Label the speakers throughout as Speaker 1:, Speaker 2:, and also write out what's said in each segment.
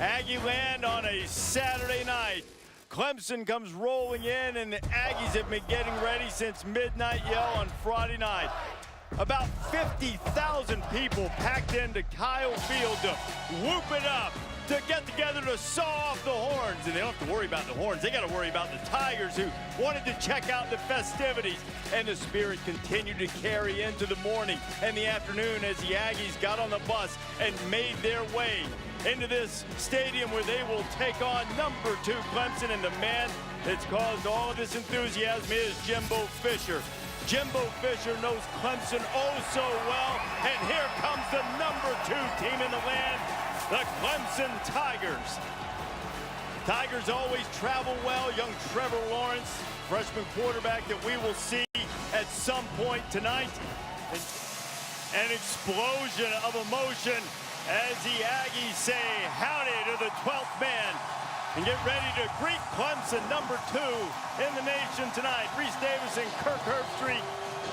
Speaker 1: Aggie land on a Saturday night. Clemson comes rolling in, and the Aggies have been getting ready since midnight yell on Friday night. About 50,000 people packed into Kyle Field to whoop it up, to get together to saw off the horns. And they don't have to worry about the horns. They got to worry about the Tigers, who wanted to check out the festivities. And the spirit continued to carry into the morning and the afternoon as the Aggies got on the bus and made their way into this stadium where they will take on number 2 Clemson. And the man that's caused all of this enthusiasm is Jimbo Fisher. Jimbo Fisher knows Clemson oh so well, and here comes the number 2 team in the land, the Clemson Tigers. Tigers always travel well. Young Trevor Lawrence, freshman quarterback that we will see at some point tonight. An explosion of emotion as the Aggies say howdy to the 12th man and get ready to greet Clemson, number 2 in the nation tonight. Reese Davis and Kirk Herbstreit.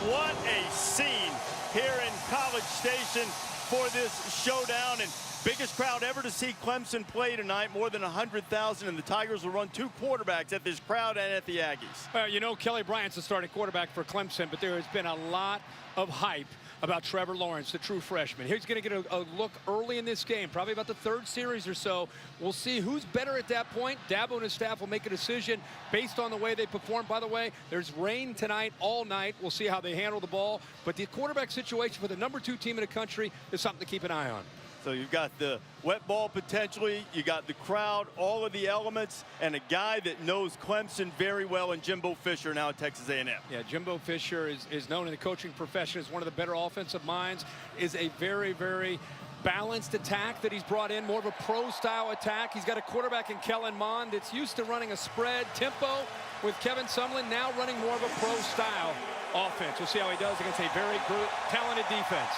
Speaker 1: What a scene here in College Station for this showdown. And biggest crowd ever to see Clemson play tonight, more than 100,000, and the Tigers will run 2 quarterbacks at this crowd and at the Aggies.
Speaker 2: Well, you know, Kelly Bryant's the starting quarterback for Clemson, but there has been a lot of hype about Trevor Lawrence, the true freshman. He's going to get a look early in this game, probably about the 3rd series or so. We'll see who's better at that point. Dabo and his staff will make a decision based on the way they perform. By the way, there's rain tonight, all night. We'll see how they handle the ball. But the quarterback situation for the number 2 team in the country is something to keep an eye on.
Speaker 1: So you've got the wet ball potentially, you got the crowd, all of the elements, and a guy that knows Clemson very well in Jimbo Fisher now at Texas A&M.
Speaker 2: Yeah, Jimbo Fisher is known in the coaching profession as one of the better offensive minds, is a very, very balanced attack that he's brought in, more of a pro-style attack. He's got a quarterback in Kellen Mond that's used to running a spread tempo with Kevin Sumlin, now running more of a pro-style offense. We'll see how he does against a very good, talented defense.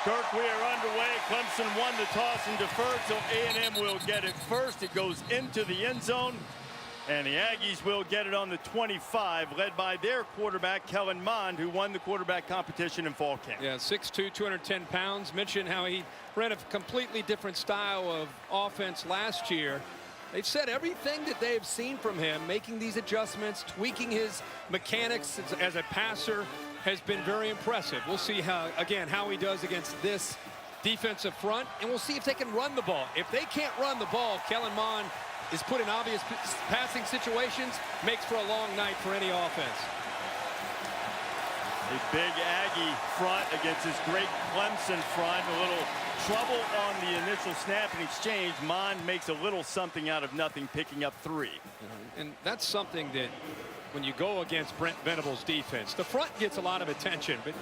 Speaker 1: Kirk, we are underway. Clemson won the toss and deferred, so A&M will get it first. It goes into the end zone, and the Aggies will get it on the 25, led by their quarterback, Kellen Mond, who won the quarterback competition in fall camp.
Speaker 2: Yeah, 6'2", 210 pounds. Mentioned how he ran a completely different style of offense last year. They've said everything that they've seen from him, making these adjustments, tweaking his mechanics as a passer, has been very impressive. We'll see how he does against this defensive front, and we'll see if they can run the ball. If they can't run the ball, Kellen Mond is put in obvious passing situations, makes for a long night for any offense.
Speaker 1: A big Aggie front against this great Clemson front. A little trouble on the initial snap and exchange. Mond makes a little something out of nothing, picking up 3.
Speaker 2: And that's something that when you go against Brent Venables' defense, the front gets a lot of attention, but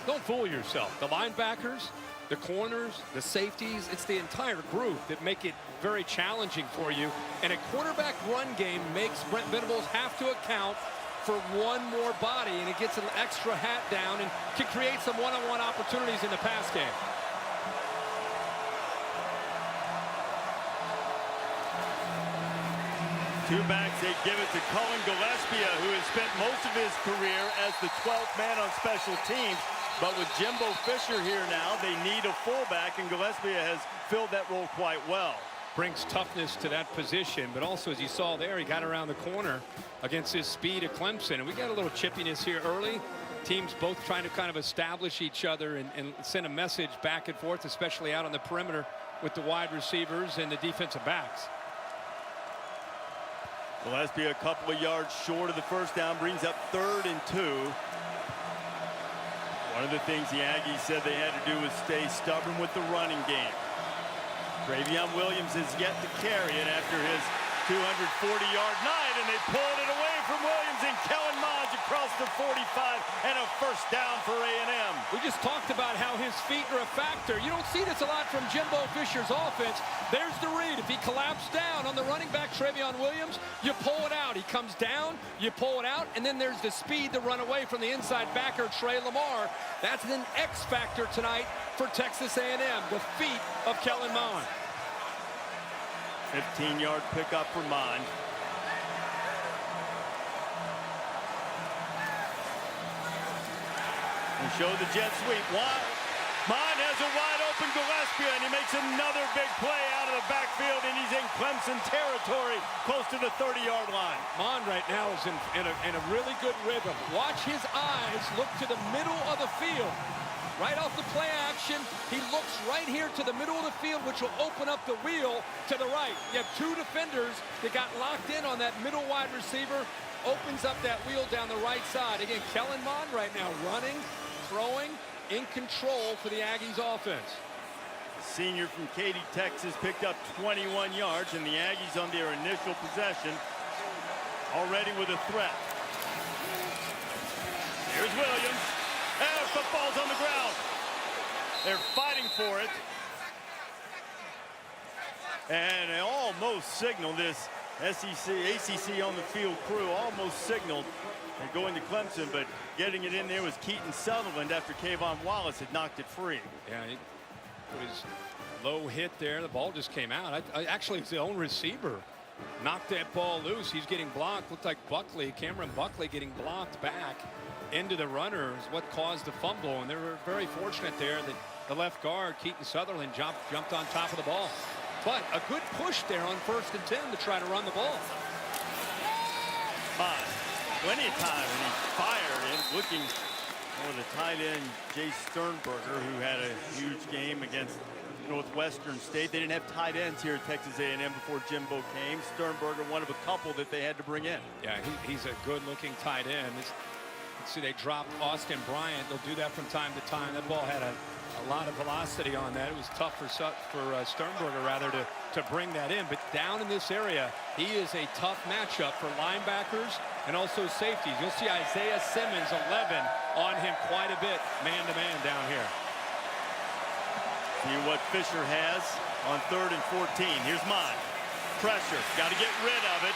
Speaker 2: don't fool yourself. The linebackers, the corners, the safeties, it's the entire group that make it very challenging for you. And a quarterback run game makes Brent Venables have to account for one more body, and it gets an extra hat down and can create some one-on-one opportunities in the pass game.
Speaker 1: Two backs, they give it to Cullen Gillespie, who has spent most of his career as the 12th man on special teams. But with Jimbo Fisher here now, they need a fullback, and Gillespie has filled that role quite well.
Speaker 2: Brings toughness to that position, but also, as you saw there, he got around the corner against his speed of Clemson. And we got a little chippiness here early. Teams both trying to kind of establish each other and send a message back and forth, especially out on the perimeter with the wide receivers and the defensive backs.
Speaker 1: Gillespie a couple of yards short of the first down, brings up 3rd and 2. One of the things the Aggies said they had to do was stay stubborn with the running game. Travion Williams has yet to carry it after his 240-yard night, and they pulled it away from Williams, and Kellen Mond across the 45, and a first down for A&M.
Speaker 2: We just talked about how his feet are a factor. You don't see this a lot from Jimbo Fisher's offense. There's the read. If he collapsed down on the running back, Travion Williams, you pull it out. He comes down, you pull it out, and then there's the speed to run away from the inside backer, Trey Lamar. That's an X factor tonight for Texas A&M, the feet of Kellen Mond.
Speaker 1: 15-yard pickup for Mond. And show the jet sweep. Mine has a wide open Gillespie, and he makes another big play out of the backfield, and he's in Clemson territory, close to the 30-yard line.
Speaker 2: Mon right now is in a really good rhythm. Watch his eyes look to the middle of the field. Right off the play action, he looks right here to the middle of the field, which will open up the wheel to the right. You have two defenders that got locked in on that middle wide receiver, opens up that wheel down the right side. Again, Kellen Mond right now running, throwing, in control for the Aggies offense.
Speaker 1: Senior from Katy, Texas, picked up 21 yards, and the Aggies on their initial possession already with a threat. Here's Williams. And football's on the ground. They're fighting for it. And they almost signaled this ACC on the field crew, almost signaled they're going to Clemson, but getting it in there was Keaton Sutherland after Kayvon Wallace had knocked it free.
Speaker 2: Yeah, he put his low hit there. The ball just came out. Actually, it's the own receiver knocked that ball loose. He's getting blocked. Looked like Cameron Buckley getting blocked back into the runner is what caused the fumble, and they were very fortunate there that the left guard, Keaton Sutherland, jumped on top of the ball. But a good push there on 1st and 10 to try to run the ball.
Speaker 1: Plenty of time, and he fired in, looking for the tight end, Jay Sternberger, who had a huge game against Northwestern State. They didn't have tight ends here at Texas A&M before Jimbo came. Sternberger, one of a couple that they had to bring in.
Speaker 2: Yeah, he's a good-looking tight end. See, they dropped Austin Bryant. They'll do that from time to time. That ball had a lot of velocity on that. It was tough for Sternberger, rather, to bring that in. But down in this area, he is a tough matchup for linebackers and also safeties. You'll see Isaiah Simmons, 11, on him quite a bit, man-to-man down here.
Speaker 1: See what Fisher has on 3rd and 14. Here's mine. Pressure. Got to get rid of it.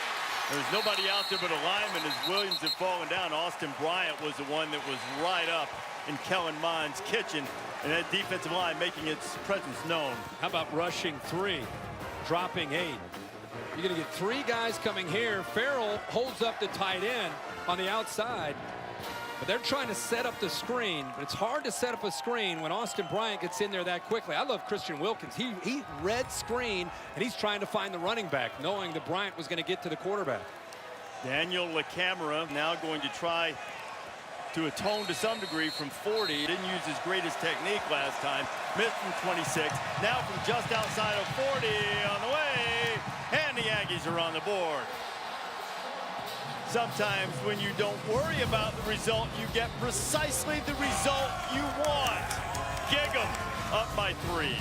Speaker 1: There's nobody out there but a lineman as Williams had fallen down. Austin Bryant was the one that was right up in Kellen Mond's kitchen, and that defensive line making its presence known.
Speaker 2: How about rushing 3, dropping 8? You're going to get 3 guys coming here. Farrell holds up the tight end on the outside, but they're trying to set up the screen. But it's hard to set up a screen when Austin Bryant gets in there that quickly. I love Christian Wilkins. He read screen, and he's trying to find the running back, knowing that Bryant was going to get to the quarterback. Daniel
Speaker 1: LaCamera now going to try to atone to some degree from 40. Didn't use his greatest technique last time. Missed from 26. Now from just outside of 40 on the way. And the Aggies are on the board. Sometimes when you don't worry about the result, you get precisely the result you want. Gig'em up by 3. Give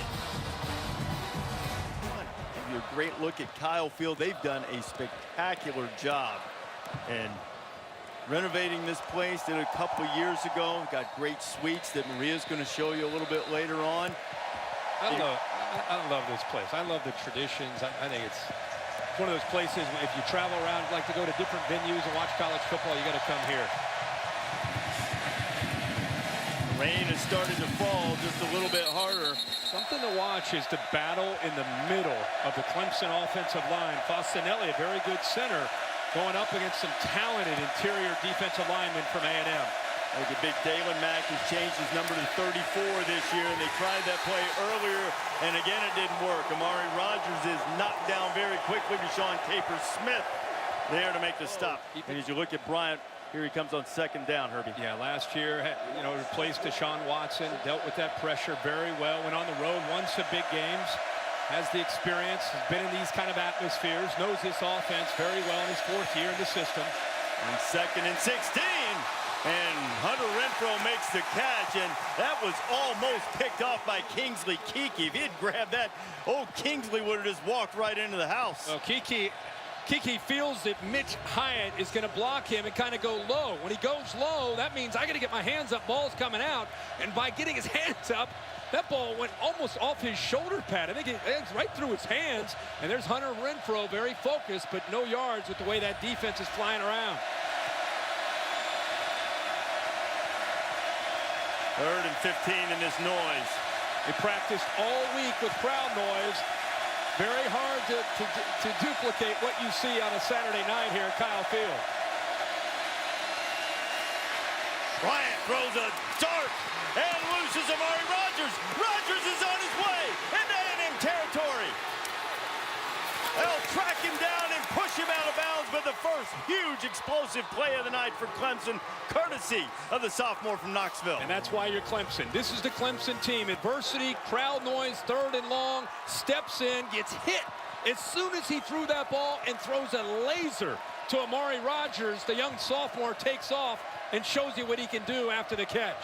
Speaker 1: you a great look at Kyle Field. They've done a spectacular job. And renovating this place, did a couple years ago. Got great suites that Maria's going to show you a little bit later on.
Speaker 2: I love this place. I love the traditions. I think it's one of those places, if you travel around, like to go to different venues and watch college football, you got to come here.
Speaker 1: Rain has started to fall just a little bit harder.
Speaker 2: Something to watch is the battle in the middle of the Clemson offensive line. Fastanelli, a very good center, going up against some talented interior defensive linemen from A&M.
Speaker 1: Look at big Dalen Mack, who's changed his number to 34 this year, and they tried that play earlier, and again it didn't work. Amari Rogers is knocked down very quickly. Deshaun Taper-Smith there to make the stop. And as you look at Bryant, here he comes on 2nd down, Herbie.
Speaker 2: Yeah, last year, replaced Deshaun Watson, dealt with that pressure very well, went on the road, won some big games, has the experience, has been in these kind of atmospheres, knows this offense very well in his 4th year in the system.
Speaker 1: On 2nd and 16. And Hunter Renfrow makes the catch, and that was almost picked off by Kingsley Keke. If he had grabbed that, Kingsley would have just walked right into the house.
Speaker 2: Well, Keke feels that Mitch Hyatt is going to block him and kind of go low. When he goes low, that means I got to get my hands up, ball's coming out. And by getting his hands up, that ball went almost off his shoulder pad. I think it's right through his hands. And there's Hunter Renfrow, very focused, but no yards with the way that defense is flying around.
Speaker 1: 3rd and 15 in this noise.
Speaker 2: They practiced all week with crowd noise. Very hard to duplicate what you see on a Saturday night here at Kyle Field.
Speaker 1: Bryant throws a dart and loses Amari Rogers. Rogers is on his way into A&M territory. They'll track him down and push him out of bounds, but the first huge explosive play of the night for Clemson, courtesy of the sophomore from Knoxville.
Speaker 2: And that's why you're Clemson. This is the Clemson team. Adversity, crowd noise, 3rd and long, steps in, gets hit as soon as he threw that ball and throws a laser to Amari Rogers. The young sophomore takes off and shows you what he can do after the catch.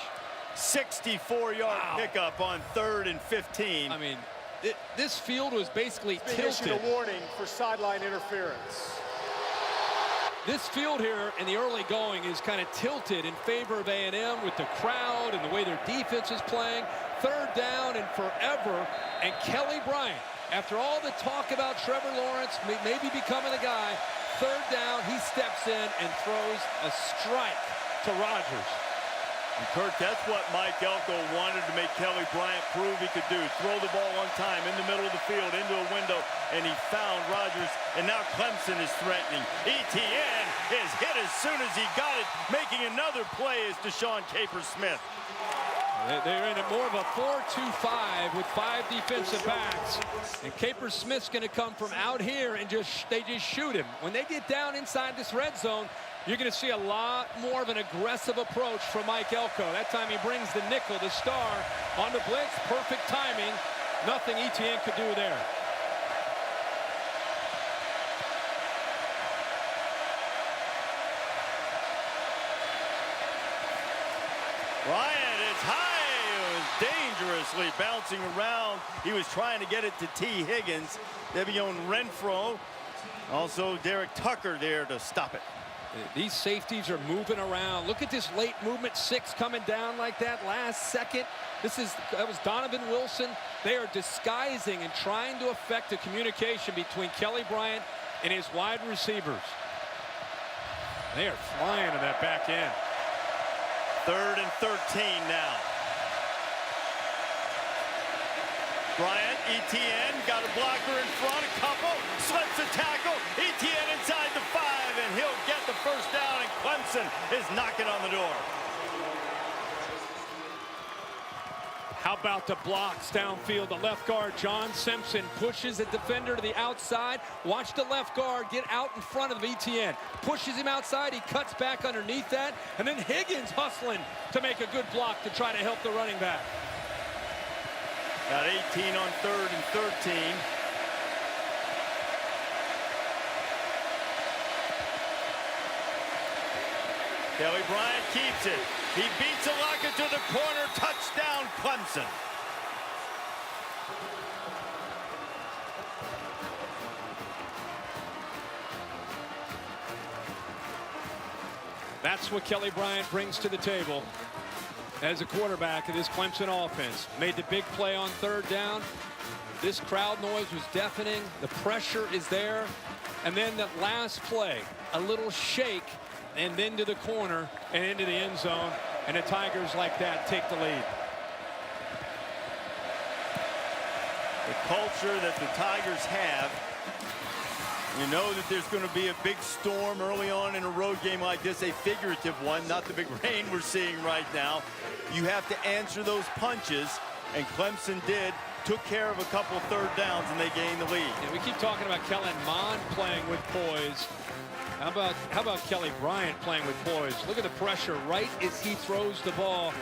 Speaker 1: 64-yard pickup on 3rd and 15.
Speaker 2: I mean, this field was basically tilted.
Speaker 3: Issued a warning for sideline interference.
Speaker 2: This field here in the early going is kind of tilted in favor of A&M with the crowd and the way their defense is playing. 3rd down and forever. And Kelly Bryant, after all the talk about Trevor Lawrence maybe becoming the guy, 3rd down, he steps in and throws a strike to Rogers.
Speaker 1: And Kurt, that's what Mike Elko wanted to make Kelly Bryant prove he could do. Throw the ball on time in the middle of the field into a window, and he found Rogers, and now Clemson is threatening. Etienne is hit as soon as he got it. Making another play is Deshaun Capers-Smith.
Speaker 2: They're in more of a 4-2-5 with 5 defensive backs. And Capers-Smith's going to come from out here and they just shoot him. When they get down inside this red zone, you're going to see a lot more of an aggressive approach from Mike Elko. That time he brings the nickel, the star, on the blitz. Perfect timing. Nothing Etienne could do there.
Speaker 1: Bryant is high. It was dangerously bouncing around. He was trying to get it to T. Higgins. Devion Renfro. Also Derek Tucker there to stop it.
Speaker 2: These safeties are moving around. Look at this late movement, 6 coming down like that last second. That was Donovan Wilson. They are disguising and trying to affect the communication between Kelly Bryant and his wide receivers. They are flying in that back end.
Speaker 1: 3rd and 13 now. Bryant, Etienne, got a blocker in front, a couple, slips a tackle. Etienne inside the 5, and he'll get the first down, and Clemson is knocking on the door.
Speaker 2: How about the blocks downfield? The left guard, John Simpson, pushes a defender to the outside. Watch the left guard get out in front of Etienne. Pushes him outside. He cuts back underneath that. And then Higgins hustling to make a good block to try to help the running back.
Speaker 1: Got 18 on 3rd and 13. Kelly Bryant keeps it. He beats a locket to the corner. Touchdown, Clemson.
Speaker 2: That's what Kelly Bryant brings to the table as a quarterback of this Clemson offense. Made the big play on 3rd down. This crowd noise was deafening. The pressure is there. And then that last play, a little shake, and then to the corner and into the end zone. And the Tigers like that take the lead.
Speaker 1: The culture that the Tigers have. You know that there's going to be a big storm early on in a road game like this, a figurative one, not the big rain we're seeing right now. You have to answer those punches, and Clemson did. Took care of a couple 3rd downs, and they gained the lead.
Speaker 2: And we keep talking about Kellen Mond playing with poise. How about Kelly Bryant playing with poise? Look at the pressure right as he throws the ball.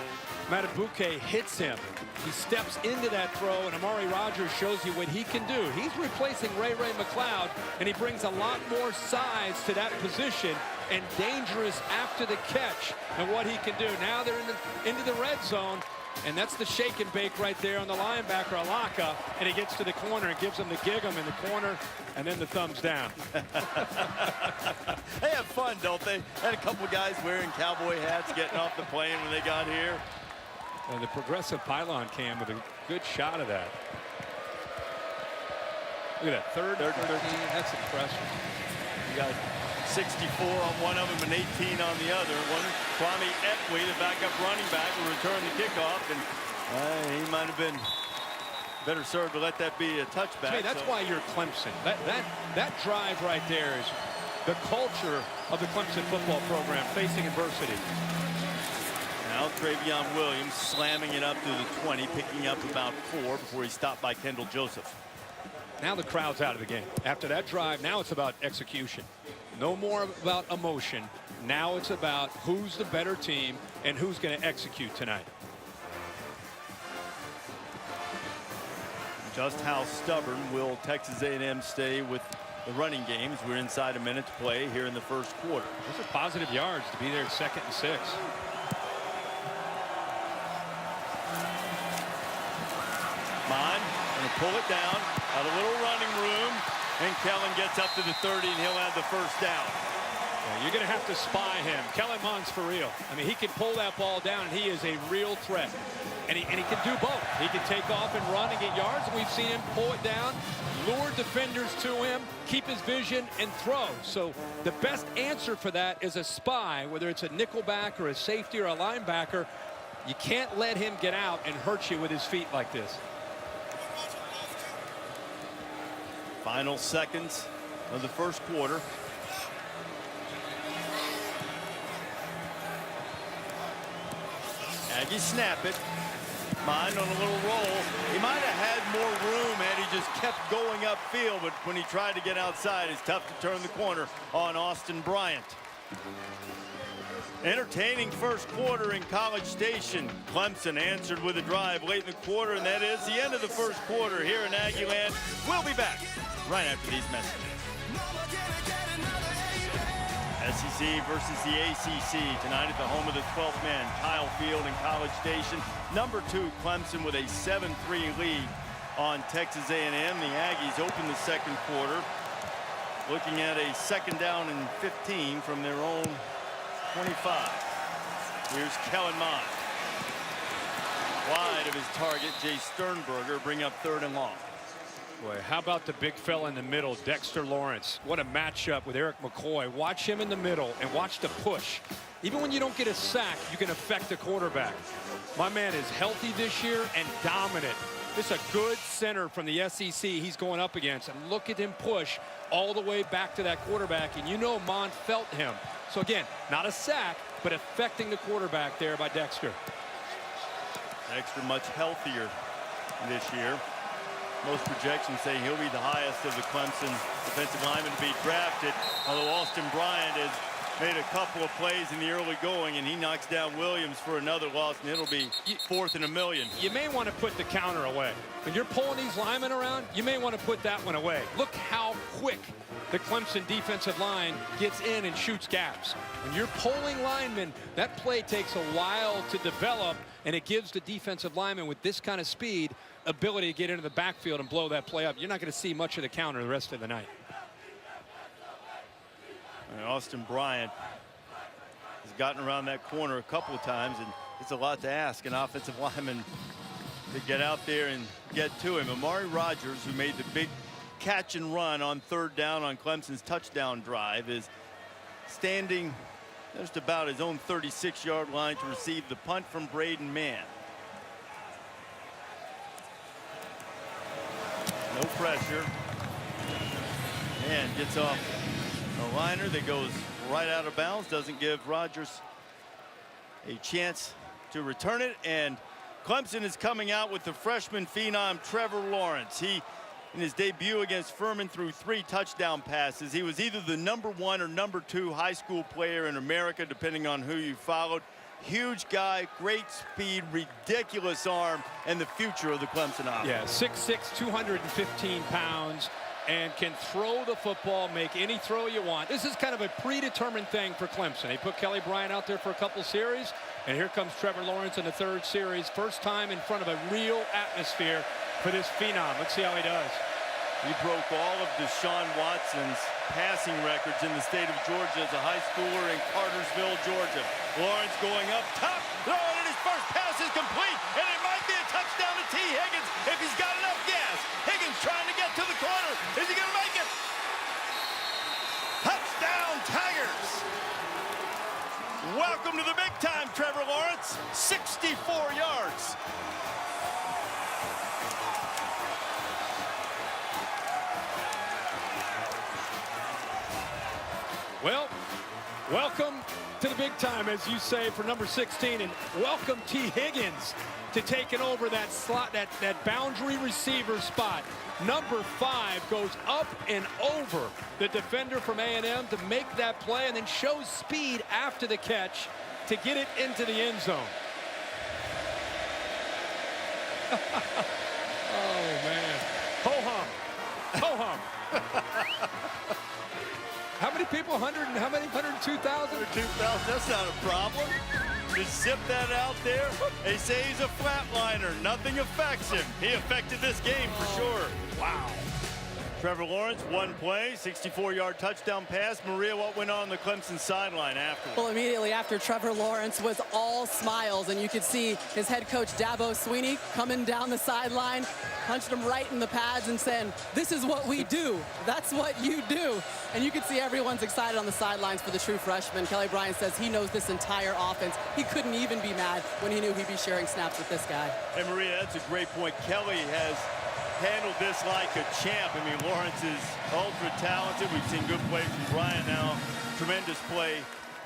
Speaker 2: Matabuke hits him. He steps into that throw, and Amari Rogers shows you what he can do. He's replacing Ray McLeod, and he brings a lot more size to that position and dangerous after the catch and what he can do. Now they're into the red zone, and that's the shake and bake right there on the linebacker, Alaka, and he gets to the corner and gives him the gig 'em in the corner, and then the thumbs down.
Speaker 1: They have fun, don't they? Had a couple guys wearing cowboy hats getting off the plane when they got here.
Speaker 2: And the progressive pylon cam with a good shot of that. Look at that, 3rd and 13. That's impressive.
Speaker 1: You got 64 on one of them and 18 on the other. One, Kwame Epway, the backup running back, will return the kickoff, and he might have been better served to let that be a touchback.
Speaker 2: Hey, that's why you're Clemson. That drive right there is the culture of the Clemson football program, facing adversity.
Speaker 1: Now Travion Williams slamming it up to the 20, picking up about 4 before he's stopped by Kendall Joseph.
Speaker 2: Now the crowd's out of the game. After that drive, now it's about execution. No more about emotion. Now it's about who's the better team and who's going to execute tonight.
Speaker 1: Just how stubborn will Texas A&M stay with the running games? We're inside a minute to play here in the first quarter.
Speaker 2: Those are positive yards to be there 2nd and 6.
Speaker 1: Mine going to pull it down. Got a little running room, and Kellen gets up to the 30, and he'll have the first down.
Speaker 2: Yeah, you're going to have to spy him. Kellen Mond's for real. I mean, he can pull that ball down, and he is a real threat. And he can do both. He can take off and run and get yards. And we've seen him pull it down, lure defenders to him, keep his vision, and throw. So the best answer for that is a spy, whether it's a nickelback or a safety or a linebacker. You can't let him get out and hurt you with his feet like this.
Speaker 1: Final seconds of the first quarter. Aggies snap it. Mine on a little roll. He might have had more room had he just kept going upfield, but when he tried to get outside, it's tough to turn the corner on Austin Bryant. Entertaining first quarter in College Station. Clemson answered with a drive late in the quarter, and that is the end of the first quarter here in Aggie Land. We'll be back right after these messages. SEC versus the ACC tonight at the home of the 12th man, Kyle Field in College Station. Number 2, Clemson with a 7-3 lead on Texas A&M. The Aggies open the second quarter, looking at a 2nd down and 15 from their own 25. Here's Kellen Mond. Wide of his target, Jay Sternberger, bring up 3rd and long.
Speaker 2: Boy, how about the big fella in the middle, Dexter Lawrence? What a matchup with Eric McCoy. Watch him in the middle and watch the push. Even when you don't get a sack, you can affect the quarterback. My man is healthy this year and dominant. This is a good center from the SEC he's going up against. And look at him push all the way back to that quarterback. And you know Mond felt him. So again, not a sack, but affecting the quarterback there by Dexter.
Speaker 1: Dexter much healthier this year. Most projections say he'll be the highest of the Clemson defensive linemen to be drafted, although Austin Bryant has made a couple of plays in the early going, and he knocks down Williams for another loss, and it'll be 4th and a million.
Speaker 2: You may want to put the counter away. When you're pulling these linemen around, you may want to put that one away. Look how quick the Clemson defensive line gets in and shoots gaps. When you're pulling linemen, that play takes a while to develop, and it gives the defensive lineman with this kind of speed ability to get into the backfield and blow that play up. You're not going to see much of the counter the rest of the night.
Speaker 1: And Austin Bryant has gotten around that corner a couple of times, and it's a lot to ask an offensive lineman to get out there and get to him. Amari Rogers, who made the big catch and run on 3rd down on Clemson's touchdown drive, is standing just about his own 36-yard line to receive the punt from Braden Mann. No pressure. And gets off a liner that goes right out of bounds. Doesn't give Rogers a chance to return it. And Clemson is coming out with the freshman phenom Trevor Lawrence. He, in his debut against Furman, threw 3 touchdown passes. He was either the '1 or '2 high school player in America, depending on who you followed. Huge guy, great speed, ridiculous arm, and the future of the Clemson offense.
Speaker 2: Yeah, 6'6", 215 pounds, and can throw the football, make any throw you want. This is kind of a predetermined thing for Clemson. They put Kelly Bryant out there for a couple series, and here comes Trevor Lawrence in the 3rd series. First time in front of a real atmosphere for this phenom. Let's see how he does.
Speaker 1: He broke all of Deshaun Watson's passing records in the state of Georgia as a high schooler in Cartersville, Georgia. Lawrence going up top, throwing it, his first pass is complete, and it might be a touchdown to T. Higgins if he's got enough gas. Higgins trying to get to the corner. Is he going to make it? Touchdown, Tigers! Welcome to the big time, Trevor Lawrence. 64 yards.
Speaker 2: Well, welcome to the big time, as you say, for number 16, and welcome T. Higgins to taking over that slot, that boundary receiver spot. Number 5 goes up and over the defender from A&M to make that play, and then shows speed after the catch to get it into the end zone. Oh, man. Ho-hum. Ho-hum. How many people? 100 and how many? 102,000?
Speaker 1: 102,000, that's not a problem. Just zip that out there. They say he's a flatliner. Nothing affects him. He affected this game for sure.
Speaker 2: Wow.
Speaker 1: Trevor Lawrence, one play, 64-yard touchdown pass. Maria, what went on the Clemson sideline after?
Speaker 4: Well, immediately after, Trevor Lawrence was all smiles, and you could see his head coach, Dabo, Sweeney, coming down the sideline, punched him right in the pads and saying, "This is what we do. That's what you do." And you could see everyone's excited on the sidelines for the true freshman. Kelly Bryant says he knows this entire offense. He couldn't even be mad when he knew he'd be sharing snaps with this guy.
Speaker 1: Hey, Maria, that's a great point. Kelly has handled this like a champ. I mean, Lawrence is ultra talented. We've seen good play from Bryant now. Tremendous play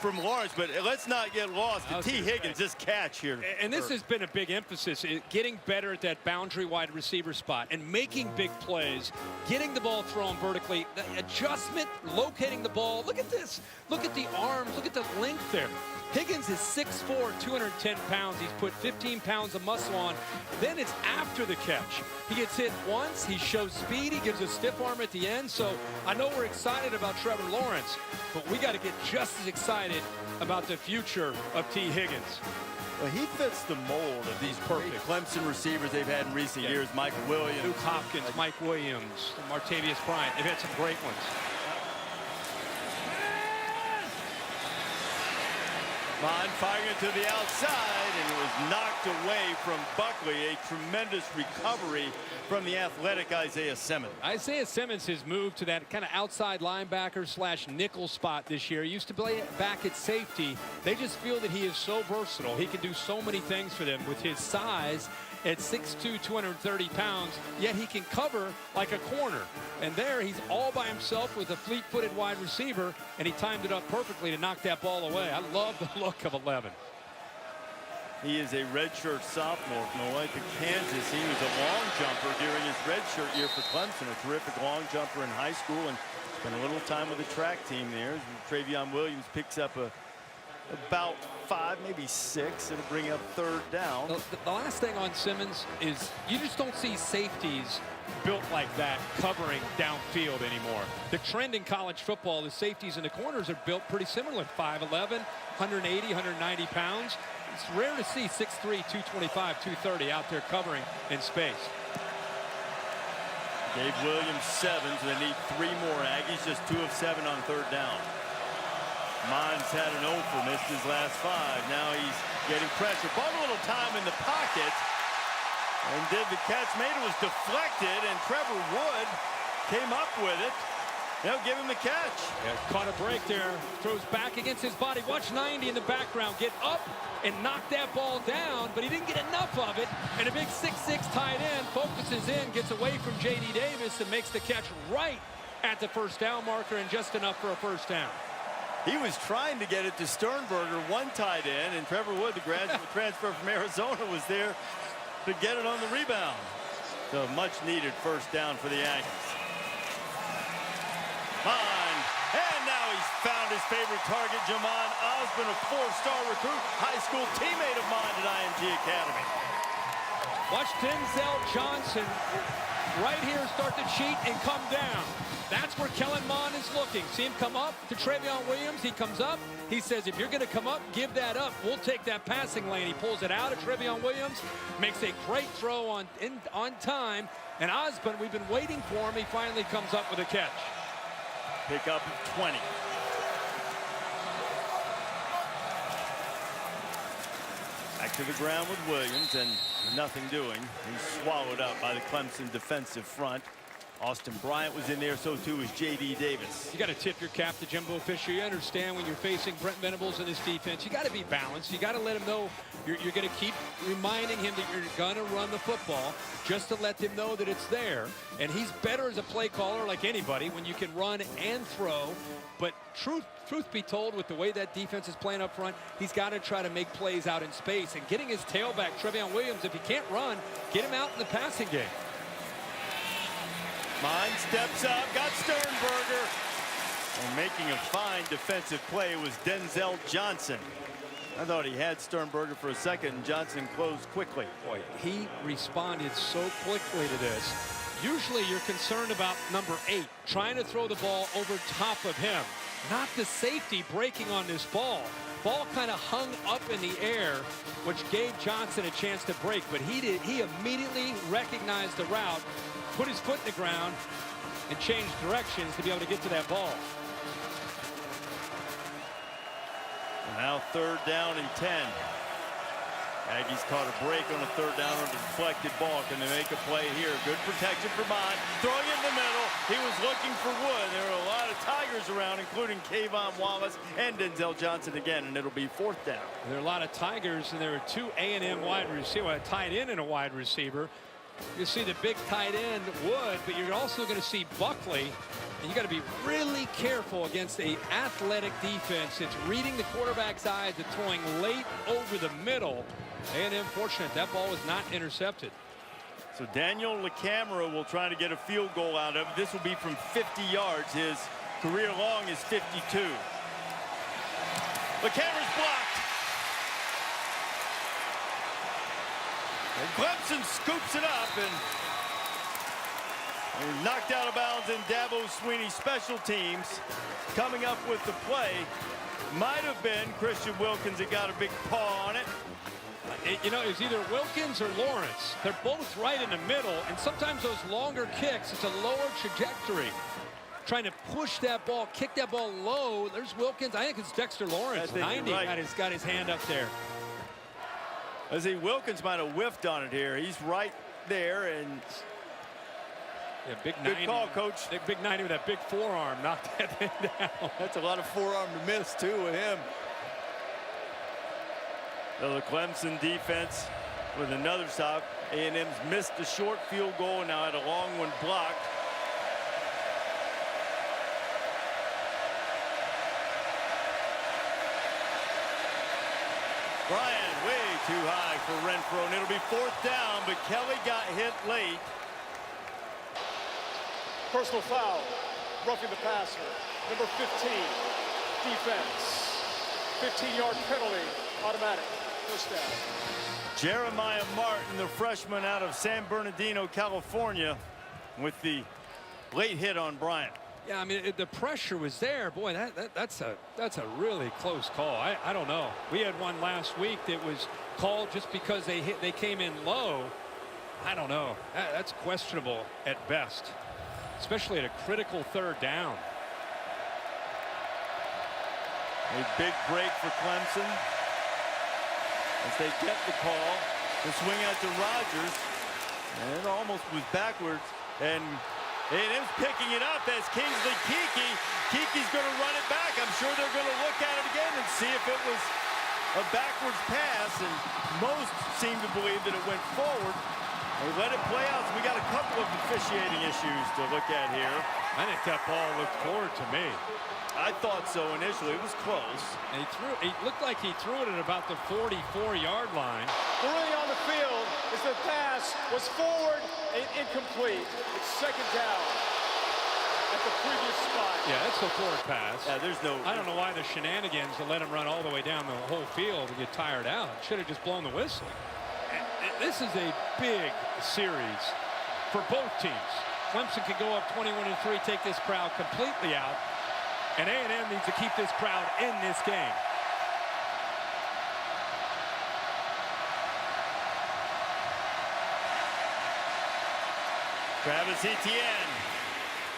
Speaker 1: from Lawrence, but let's not get lost. The T. Higgins, this catch here.
Speaker 2: And this has been a big emphasis, getting better at that boundary wide receiver spot and making big plays, getting the ball thrown vertically, the adjustment, locating the ball. Look at this. Look at the arms. Look at the length there. Higgins is 6'4", 210 pounds. He's put 15 pounds of muscle on. Then it's after the catch. He gets hit once. He shows speed. He gives a stiff arm at the end. So I know we're excited about Trevor Lawrence, but we got to get just as excited about the future of T. Higgins.
Speaker 1: Well, he fits the mold of these perfect Clemson receivers they've had in recent years. Mike Williams,
Speaker 2: Luke Hopkins, Mike Williams, Martavius Bryant. They've had some great ones.
Speaker 1: Mond firing it to the outside, and it was knocked away from Buckley. A tremendous recovery from the athletic Isaiah Simmons.
Speaker 2: Isaiah Simmons has moved to that kind of outside linebacker / nickel spot this year. He used to play back at safety. They just feel that he is so versatile. He can do so many things for them with his size at 6'2", 230 pounds, yet he can cover like a corner. And there, he's all by himself with a fleet-footed wide receiver, and he timed it up perfectly to knock that ball away. I love the look of 11.
Speaker 1: He is a redshirt sophomore from the Lake of Kansas. He was a long jumper during his redshirt year for Clemson, a terrific long jumper in high school, and spent a little time with the track team there. Travion Williams picks up about 5, maybe 6. It'll bring up 3rd down.
Speaker 2: The last thing on Simmons is you just don't see safeties built like that covering downfield anymore. The trend in college football, the safeties and the corners are built pretty similar. 5'11", 180, 190 pounds. It's rare to see 6'3", 225, 230 out there covering in space.
Speaker 1: Gave Williams 7, so they need 3 more. Aggies just 2 of 7 on 3rd down. Mons had an offer, missed his last 5. Now he's getting pressure. Bought a little time in the pocket and did the catch. Made it was deflected, and Trevor Wood came up with it. They'll give him the catch.
Speaker 2: Yeah, caught a break there. Throws back against his body. Watch 90 in the background get up and knock that ball down, but he didn't get enough of it. And a big 6'6" tight end focuses in, gets away from J.D. Davis, and makes the catch right at the 1st down marker, and just enough for a 1st down.
Speaker 1: He was trying to get it to Sternberger, one tight end, and Trevor Wood, the graduate transfer from Arizona, was there to get it on the rebound. So much needed 1st down for the Aggies. Mond, and now he's found his favorite target, Jamon Osborne, a 4-star recruit, high school teammate of mine at IMG Academy.
Speaker 2: Watch Denzel Johnson right here start to cheat and come down. That's where Kellen Mond is looking. See him come up to Travion Williams. He comes up. He says, if you're going to come up, give that up. We'll take that passing lane. He pulls it out of Travion Williams, makes a great throw on time. And Osborne, we've been waiting for him. He finally comes up with a catch.
Speaker 1: Pick up of 20. Back to the ground with Williams, and nothing doing. He's swallowed up by the Clemson defensive front. Austin Bryant was in there, so too is J.D. Davis.
Speaker 2: You got to tip your cap to Jimbo Fisher. You understand when you're facing Brent Venables and his defense, you got to be balanced. You got to let him know you're going to keep reminding him that you're going to run the football just to let him know that it's there. And he's better as a play caller like anybody when you can run and throw. But truth be told, with the way that defense is playing up front, he's got to try to make plays out in space. And getting his tailback, Trevion Williams, if he can't run, get him out in the passing game.
Speaker 1: Mine steps up, got Sternberger. And making a fine defensive play was Denzel Johnson. I thought he had Sternberger for a second, and Johnson closed quickly.
Speaker 2: Boy, he responded so quickly to this. Usually you're concerned about number 8, trying to throw the ball over top of him. Not the safety breaking on this ball. Ball kind of hung up in the air, which gave Johnson a chance to break, but he immediately recognized the route, put his foot in the ground, and changed directions to be able to get to that ball.
Speaker 1: Now 3rd down and 10. Aggies caught a break on a 3rd down on a deflected ball. Can they make a play here? Good protection for Mine. Throwing it in the middle. He was looking for Wood. There were a lot of Tigers around, including Kayvon Wallace and Denzel Johnson again, and it'll be 4th down.
Speaker 2: There are a lot of Tigers, and there are 2 A&M wide receivers, a tight end and a wide receiver. You see the big tight end, Wood, but you're also going to see Buckley. And you got to be really careful against an athletic defense. It's reading the quarterback's eyes, it's throwing late over the middle. A&M fortunate that ball was not intercepted.
Speaker 1: So Daniel LaCamera will try to get a field goal out of it. This will be from 50 yards. His career long is 52. LaCamera's blocked. And Clemson scoops it up and knocked out of bounds in Dabo Sweeney. Special teams coming up with the play. Might have been Christian Wilkins that got a big paw on it.
Speaker 2: You know, it was either Wilkins or Lawrence. They're both right in the middle, and sometimes those longer kicks, it's a lower trajectory. Trying to push that ball, kick that ball low. There's Wilkins. I think it's Dexter Lawrence. 90
Speaker 1: right.
Speaker 2: got his hand up there.
Speaker 1: I see Wilkins might have whiffed on it here. He's right there, and
Speaker 2: yeah, big
Speaker 1: good
Speaker 2: 90.
Speaker 1: call, Coach.
Speaker 2: Big 90 with that big forearm knocked that thing down.
Speaker 1: That's a lot of forearm to miss, too, with him. So the Clemson defense with another stop. A&M's missed a short field goal and now had a long one blocked. Bryant way too high for Renfro, and it'll be 4th down, but Kelly got hit late.
Speaker 3: Personal foul, roughing the passer, number 15, defense. 15-yard penalty, automatic, 1st down.
Speaker 1: Jeremiah Martin, the freshman out of San Bernardino, California, with the late hit on Bryant.
Speaker 2: Yeah, I mean, the pressure was there. Boy, that's a really close call. I don't know. We had one last week that was called just because they came in low. I don't know. That's questionable at best, especially at a critical 3rd down.
Speaker 1: A big break for Clemson as they kept the call. The swing out to Rogers, and it almost was backwards, and A&M's picking it up as Kingsley Kiki. Kiki's going to run it back. I'm sure they're going to look at it again and see if it was a backwards pass, and most seem to believe that it went forward. They let it play out, so we got a couple of officiating issues to look at here.
Speaker 2: I think that ball looked forward to me.
Speaker 1: I thought so initially. It was close.
Speaker 2: And it looked like he threw it at about the 44-yard line.
Speaker 3: The ruling on the field is the pass was forward and incomplete. It's 2nd down at the previous spot.
Speaker 2: Yeah, that's a forward pass.
Speaker 1: Yeah, there's no...
Speaker 2: I don't know why the shenanigans to let him run all the way down the whole field and get tired out. Should have just blown the whistle. This is a big series for both teams. Clemson can go up 21-3, take this crowd completely out. And A&M needs to keep this crowd in this game.
Speaker 1: Travis Etienne.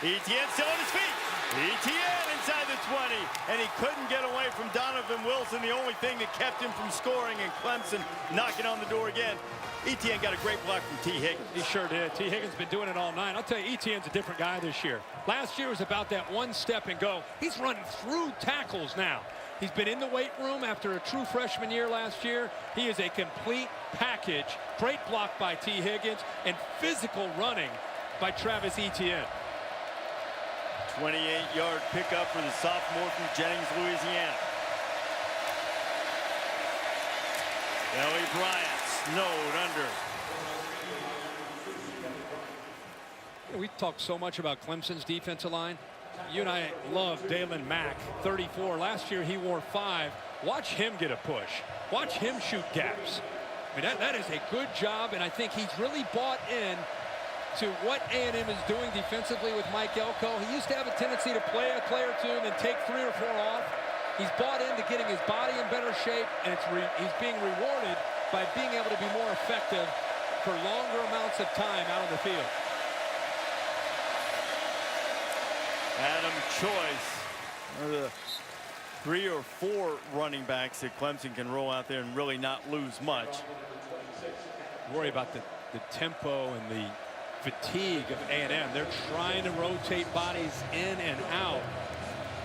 Speaker 1: Etienne still on his feet. ETN inside the 20, and he couldn't get away from Donovan Wilson, the only thing that kept him from scoring, and Clemson knocking on the door again. ETN got a great block from T. Higgins.
Speaker 2: He sure did. T. Higgins been doing it all night. I'll tell you, ETN's a different guy this year. Last year was about that one step and go. He's running through tackles now. He's been in the weight room after a true freshman year last year. He is a complete package. Great block by T. Higgins and physical running by Travis Etienne.
Speaker 1: 28-yard pickup for the sophomore from Jennings, Louisiana. Ellie Bryant snowed under.
Speaker 2: We talked so much about Clemson's defensive line. You and I love Dalen Mack, 34. Last year he wore 5. Watch him get a push. Watch him shoot gaps. I mean, that is a good job, and I think he's really bought in to what A&M is doing defensively with Mike Elko. He used to have a tendency to play a play or two and then take 3 or 4 off. He's bought into getting his body in better shape, and he's being rewarded by being able to be more effective for longer amounts of time out on the field.
Speaker 1: Adam Choice, one of the 3 or 4 running backs that Clemson can roll out there and really not lose much.
Speaker 2: Worry about the tempo and the fatigue of A&M. They're trying to rotate bodies in and out,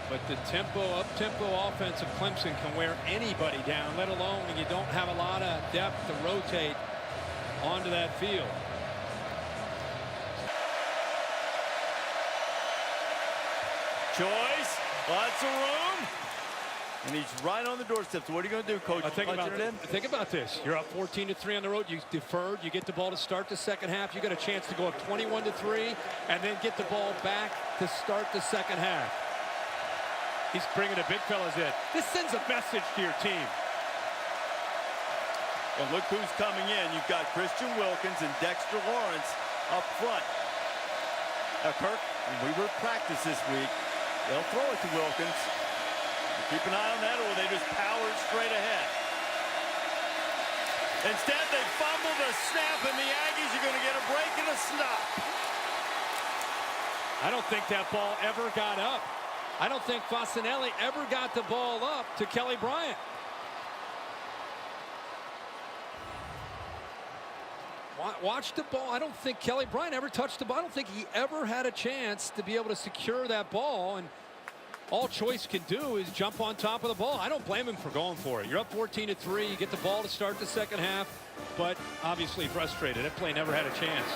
Speaker 2: but the up-tempo offense of Clemson can wear anybody down, let alone when you don't have a lot of depth to rotate onto that field.
Speaker 1: Choice, lots of room, and he's right on the doorstep. So what are you going to do, Coach?
Speaker 2: Think about this. You're up 14-3 on the road. You deferred. You get the ball to start the second half. You got a chance to go up 21-3, and then get the ball back to start the second half. He's bringing the big fellas in. This sends a message to your team.
Speaker 1: And look who's coming in. You've got Christian Wilkins and Dexter Lawrence up front. Now, Kirk, when we were at practice this week, they'll throw it to Wilkins. Keep an eye on that, or they just power it straight ahead. Instead, they fumble the snap, and the Aggies are going to get a break and a stop.
Speaker 2: I don't think that ball ever got up. I don't think Fasanelli ever got the ball up to Kelly Bryant. Watch the ball. I don't think Kelly Bryant ever touched the ball. I don't think he ever had a chance to be able to secure that ball. And all Choice can do is jump on top of the ball. I don't blame him for going for it. You're up 14-3. You get the ball to start the second half, but obviously frustrated. That play never had a chance.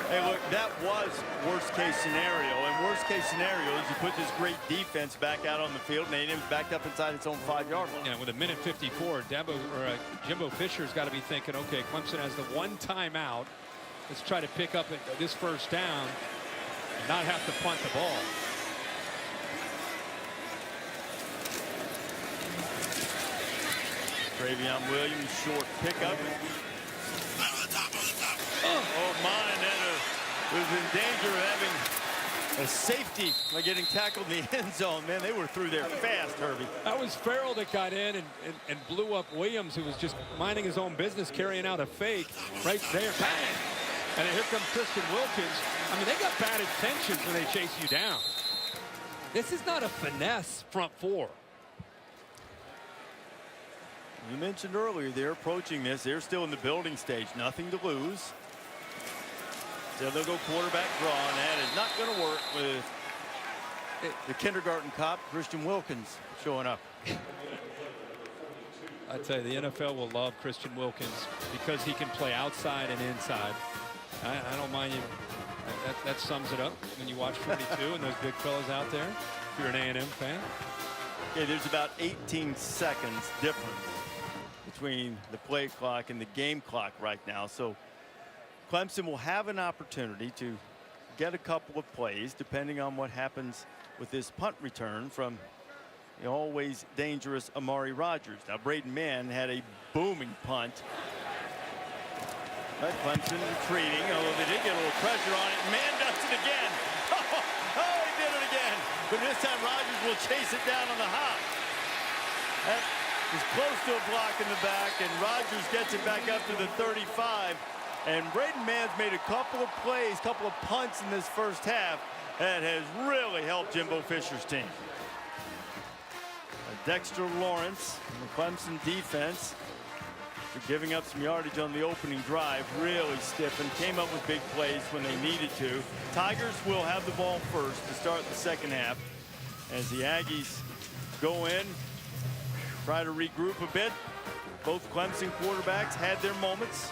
Speaker 1: Hey, look, that was worst-case scenario. And worst-case scenario is you put this great defense back out on the field, and A&M's backed up inside its own 5-yard line.
Speaker 2: Yeah, with a minute 54, Jimbo Fisher's got to be thinking, okay, Clemson has the one timeout. Let's try to pick up this first down and not have to punt the ball.
Speaker 1: Travion Williams, short pickup. Oh, mine, that was in danger of having a safety by getting tackled in the end zone. Man, they were through there fast, Herbie.
Speaker 2: That was Farrell that got in and blew up Williams, who was just minding his own business, carrying out a fake right there. Bang! And then here comes Christian Wilkins. I mean, they got bad intentions when they chase you down. This is not a finesse front four.
Speaker 1: You mentioned earlier they're approaching this. They're still in the building stage. Nothing to lose. So they'll go quarterback draw, and that is not going to work with the kindergarten cop, Christian Wilkins, showing up.
Speaker 2: I tell you, the NFL will love Christian Wilkins because he can play outside and inside. I don't mind you. That sums it up when you watch 42 and those big fellas out there. If you're an A&M fan.
Speaker 1: Okay, there's about 18 seconds difference between the play clock and the game clock right now. So Clemson will have an opportunity to get a couple of plays depending on what happens with this punt return from the always dangerous Amari Rogers. Now Braden Mann had a booming punt. But Clemson retreating, although they did get a little pressure on it. Mann does it again. Oh, he did it again. But this time Rogers will chase it down on the hop. That is close to a block in the back, and Rogers gets it back up to the 35. And Braden Mann's made a couple of plays, couple of punts in this first half that has really helped Jimbo Fisher's team. Dexter Lawrence and the Clemson defense, for giving up some yardage on the opening drive, really stiffened, came up with big plays when they needed to. Tigers will have the ball first to start the second half as the Aggies go in, try to regroup a bit. Both Clemson quarterbacks had their moments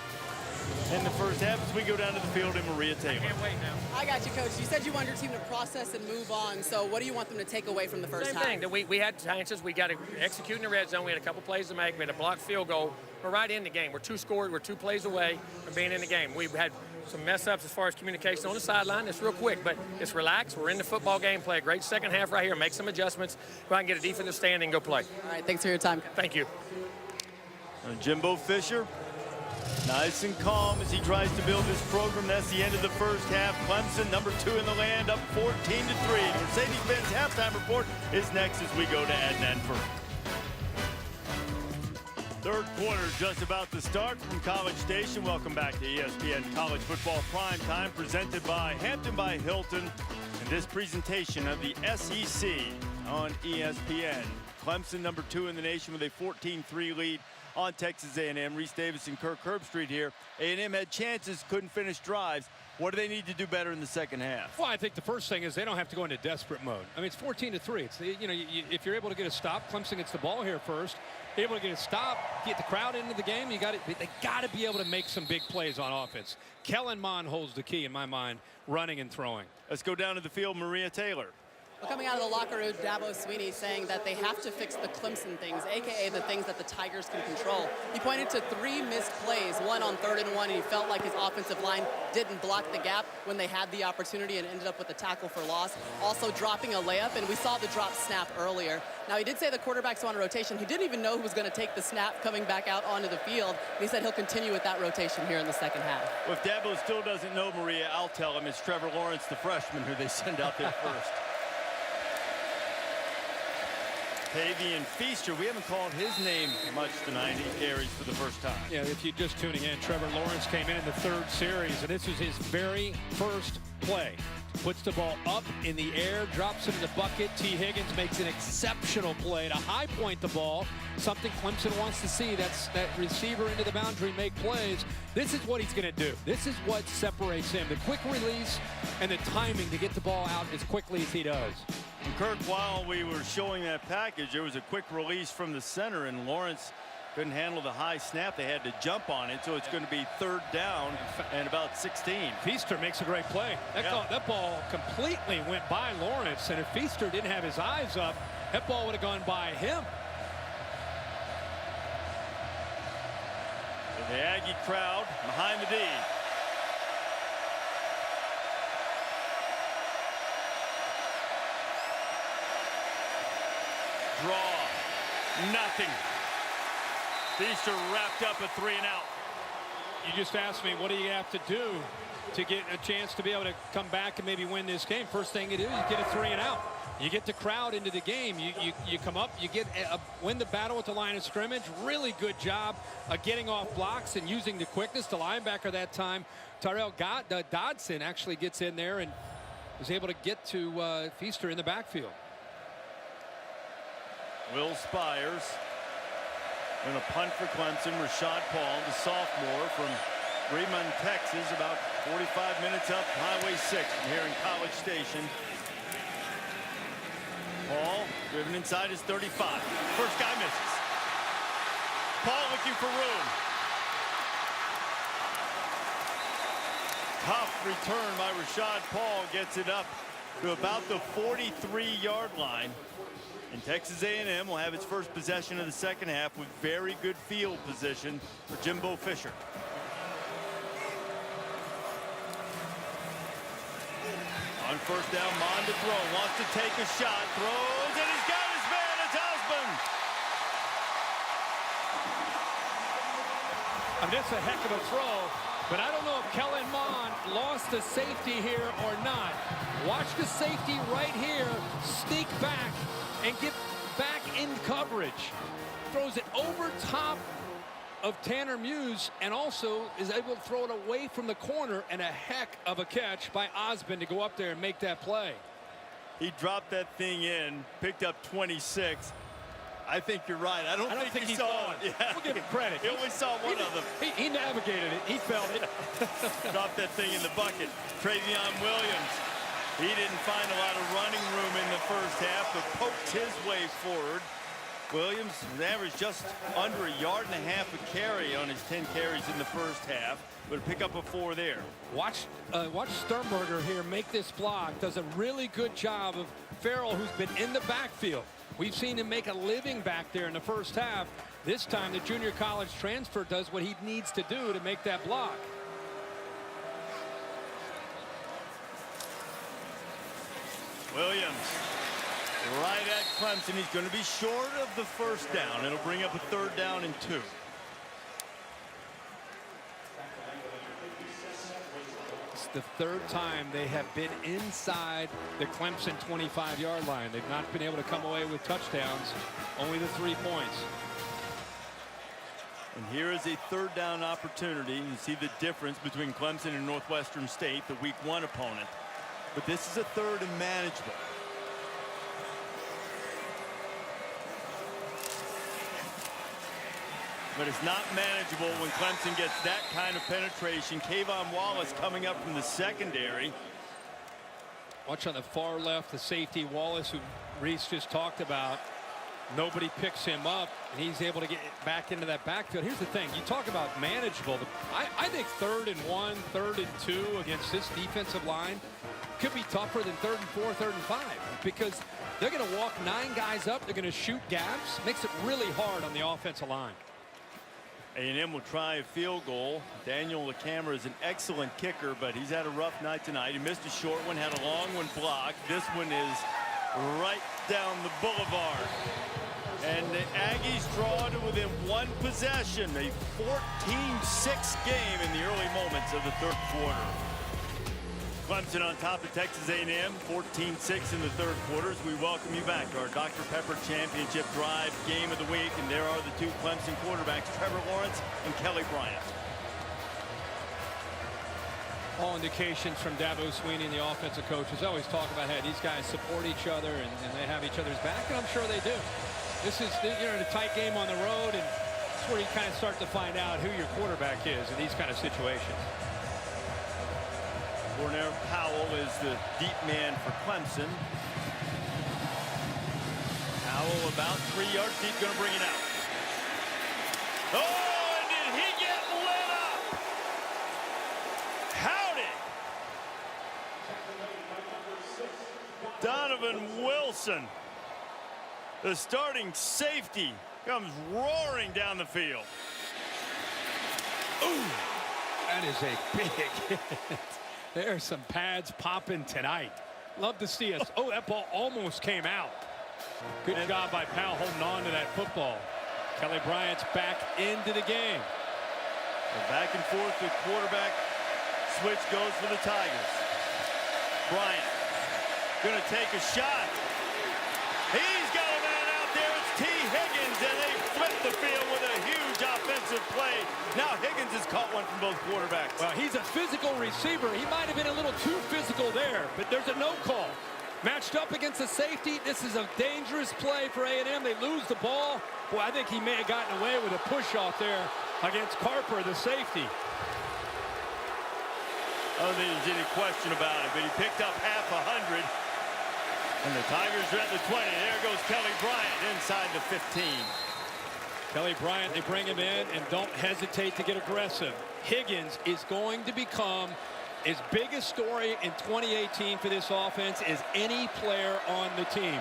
Speaker 1: in the first half as we go down to the field in Maria Taylor.
Speaker 3: Can't wait now.
Speaker 4: I got you, Coach. You said you want your team to process and move on. So what do you want them to take away from the first half?
Speaker 5: Same thing. We had chances. We got to execute in the red zone. We had a couple plays to make. We had a blocked field goal. We're right in the game. We're 2 scored. We're 2 plays away from being in the game. We've had some mess ups as far as communication on the sideline. It's real quick, but it's relaxed. We're in the football game. Play a great second half right here. Make some adjustments. Go out and get a defensive stand and go play.
Speaker 4: All right, thanks for your time.
Speaker 5: Thank you.
Speaker 1: Jimbo Fisher, nice and calm as he tries to build this program. That's the end of the first half. Clemson, number 2 in the land, up 14-3. The Mercedes-Benz halftime report is next as we go to Adnan Furman. Third quarter just about to start from College Station. Welcome back to ESPN College Football Prime Time, presented by Hampton by Hilton. And this presentation of the SEC on ESPN. Clemson, number 2 in the nation, with a 14-3 lead on Texas A&M. Reese Davis and Kirk Herbstreit here. A&M had chances, couldn't finish drives. What do they need to do better in the second half?
Speaker 2: Well, I think the first thing is they don't have to go into desperate mode. I mean, it's 14-3. It's if you're able to get a stop, Clemson gets the ball here first. Able to get a stop, get the crowd into the game. They got to be able to make some big plays on offense. Kellen Mond holds the key in my mind, running and throwing.
Speaker 1: Let's go down to the field. Maria Taylor.
Speaker 4: Well, coming out of the locker room, Dabo Sweeney saying that they have to fix the Clemson things, a.k.a. the things that the Tigers can control. He pointed to 3 missed plays, one on 3rd and 1, and he felt like his offensive line didn't block the gap when they had the opportunity and ended up with a tackle for loss. Also dropping a layup, and we saw the drop snap earlier. Now, he did say the quarterback's on a rotation. He didn't even know who was going to take the snap coming back out onto the field. And he said he'll continue with that rotation here in the second half.
Speaker 1: Well, if Dabo still doesn't know, Maria, I'll tell him it's Trevor Lawrence, the freshman, who they send out there first. Tavian Feaster, we haven't called his name much tonight. He carries for the first time.
Speaker 2: Yeah, if you're just tuning in, Trevor Lawrence came in the 3rd series, and this was his very first play. Puts the ball up in the air, drops it in the bucket. T. Higgins makes an exceptional play to high point the ball, something Clemson wants to see. That's that receiver into the boundary, make plays. This is what he's going to do. This is what separates him, the quick release and the timing to get the ball out as quickly as he does.
Speaker 1: And Kirk, while we were showing that package, there was a quick release from the center, and Lawrence couldn't handle the high snap. They had to jump on it, so it's going to be 3rd down and about 16.
Speaker 2: Feaster makes a great play. That ball completely went by Lawrence, and if Feaster didn't have his eyes up, that ball would have gone by him.
Speaker 1: And the Aggie crowd behind the D. Draw. Nothing. Feaster wrapped up a 3 and out.
Speaker 2: You just asked me, what do you have to do to get a chance to be able to come back and maybe win this game? First thing you do, you get a 3 and out. You get the crowd into the game. You come up, you get win the battle at the line of scrimmage. Really good job of getting off blocks and using the quickness. The linebacker that time, Tyrell Dodson, actually gets in there and was able to get to Feaster in the backfield.
Speaker 1: Will Spires going to punt for Clemson. Rashad Paul, the sophomore from Fremont, Texas, about 45 minutes up Highway 6 from here in College Station. Paul driven inside his 35. First guy misses. Paul looking for room. Tough return by Rashad Paul, gets it up to about the 43-yard line. And Texas A&M will have its first possession of the second half with very good field position for Jimbo Fisher. On first down, Mond to throw, wants to take a shot, throws, and he's got his man, it's Osmond.
Speaker 2: I mean, that's a heck of a throw, but I don't know if Kellen Mond lost the safety here or not. Watch the safety right here, sneak back and get back in coverage. Throws it over top of Tanner Muse, and also is able to throw it away from the corner, and a heck of a catch by Osmond to go up there and make that play.
Speaker 1: He dropped that thing in, picked up 26. I think you're right. I don't think he saw it. Yeah.
Speaker 2: We'll give him credit.
Speaker 1: He only saw one of them.
Speaker 2: He navigated it. He felt it.
Speaker 1: Dropped that thing in the bucket. Travion Williams. He didn't find a lot of running room in the first half, but poked his way forward. Williams averaged just under 1.5 yards a carry on his 10 carries in the first half, but pick up a 4 there.
Speaker 2: Watch Sternberger here make this block. Does a really good job of Farrell, who's been in the backfield. We've seen him make a living back there in the first half. This time the junior college transfer does what he needs to do to make that block.
Speaker 1: Williams right at Clemson. He's going to be short of the first down. It'll bring up a 3rd down and 2.
Speaker 2: It's the 3rd time they have been inside the Clemson 25-yard line. They've not been able to come away with touchdowns, only the 3 points.
Speaker 1: And here is a 3rd down opportunity. You see the difference between Clemson and Northwestern State, the week 1 opponent. But this is a 3rd and manageable. But it's not manageable when Clemson gets that kind of penetration. Kayvon Wallace coming up from the secondary.
Speaker 2: Watch on the far left, the safety Wallace, who Reese just talked about. Nobody picks him up, and he's able to get back into that backfield. Here's the thing. You talk about manageable. I think 3rd and 1, 3rd and 2 against this defensive line could be tougher than 3rd and 4, 3rd and 5, because they're going to walk 9 guys up. They're going to shoot gaps. Makes it really hard on the offensive line.
Speaker 1: A&M will try a field goal. Daniel LeCamera is an excellent kicker, but he's had a rough night tonight. He missed a short one, had a long one blocked. This one is right down the boulevard. And the Aggies draw to within 1 possession. A 14-6 game in the early moments of the 3rd quarter. Clemson on top of Texas A&M, 14-6 in the 3rd quarter. We welcome you back to our Dr. Pepper Championship Drive Game of the Week. And there are the 2 Clemson quarterbacks, Trevor Lawrence and Kelly Bryant.
Speaker 2: All indications from Dabo, Sweeney, and the offensive coaches always talk about how these guys support each other and they have each other's back, and I'm sure they do. This is, you're in a tight game on the road, and it's where you kind of start to find out who your quarterback is in these kind of situations.
Speaker 1: Cornell Powell is the deep man for Clemson. Powell about 3 yards deep, going to bring it out. Oh, and did he get lit up? Howdy! Donovan Wilson, the starting safety, comes roaring down the field.
Speaker 2: Ooh, that is a big hit. There's some pads popping tonight. Love to see us. Oh, that ball almost came out. Good job by Powell holding on to that football. Kelly Bryant's back into the game.
Speaker 1: The back and forth, the quarterback switch goes for the Tigers. Bryant gonna take a shot. He's got a man out there. It's T. Higgins, and they flip the field with a huge offensive play. Now Higgins has caught one from both quarterbacks.
Speaker 2: Well, he's a physical receiver. He might have been a little too physical there, but there's a no call. Matched up against the safety. This is a dangerous play for A&M. They lose the ball. Boy, I think he may have gotten away with a push off there against Carper, the safety.
Speaker 1: I don't think there's any question about it, but he picked up half 100. And the Tigers are at the 20. There goes Kelly Bryant inside the 15.
Speaker 2: Kelly Bryant, they bring him in, and don't hesitate to get aggressive. Higgins is going to become as big a story in 2018 for this offense as any player on the team.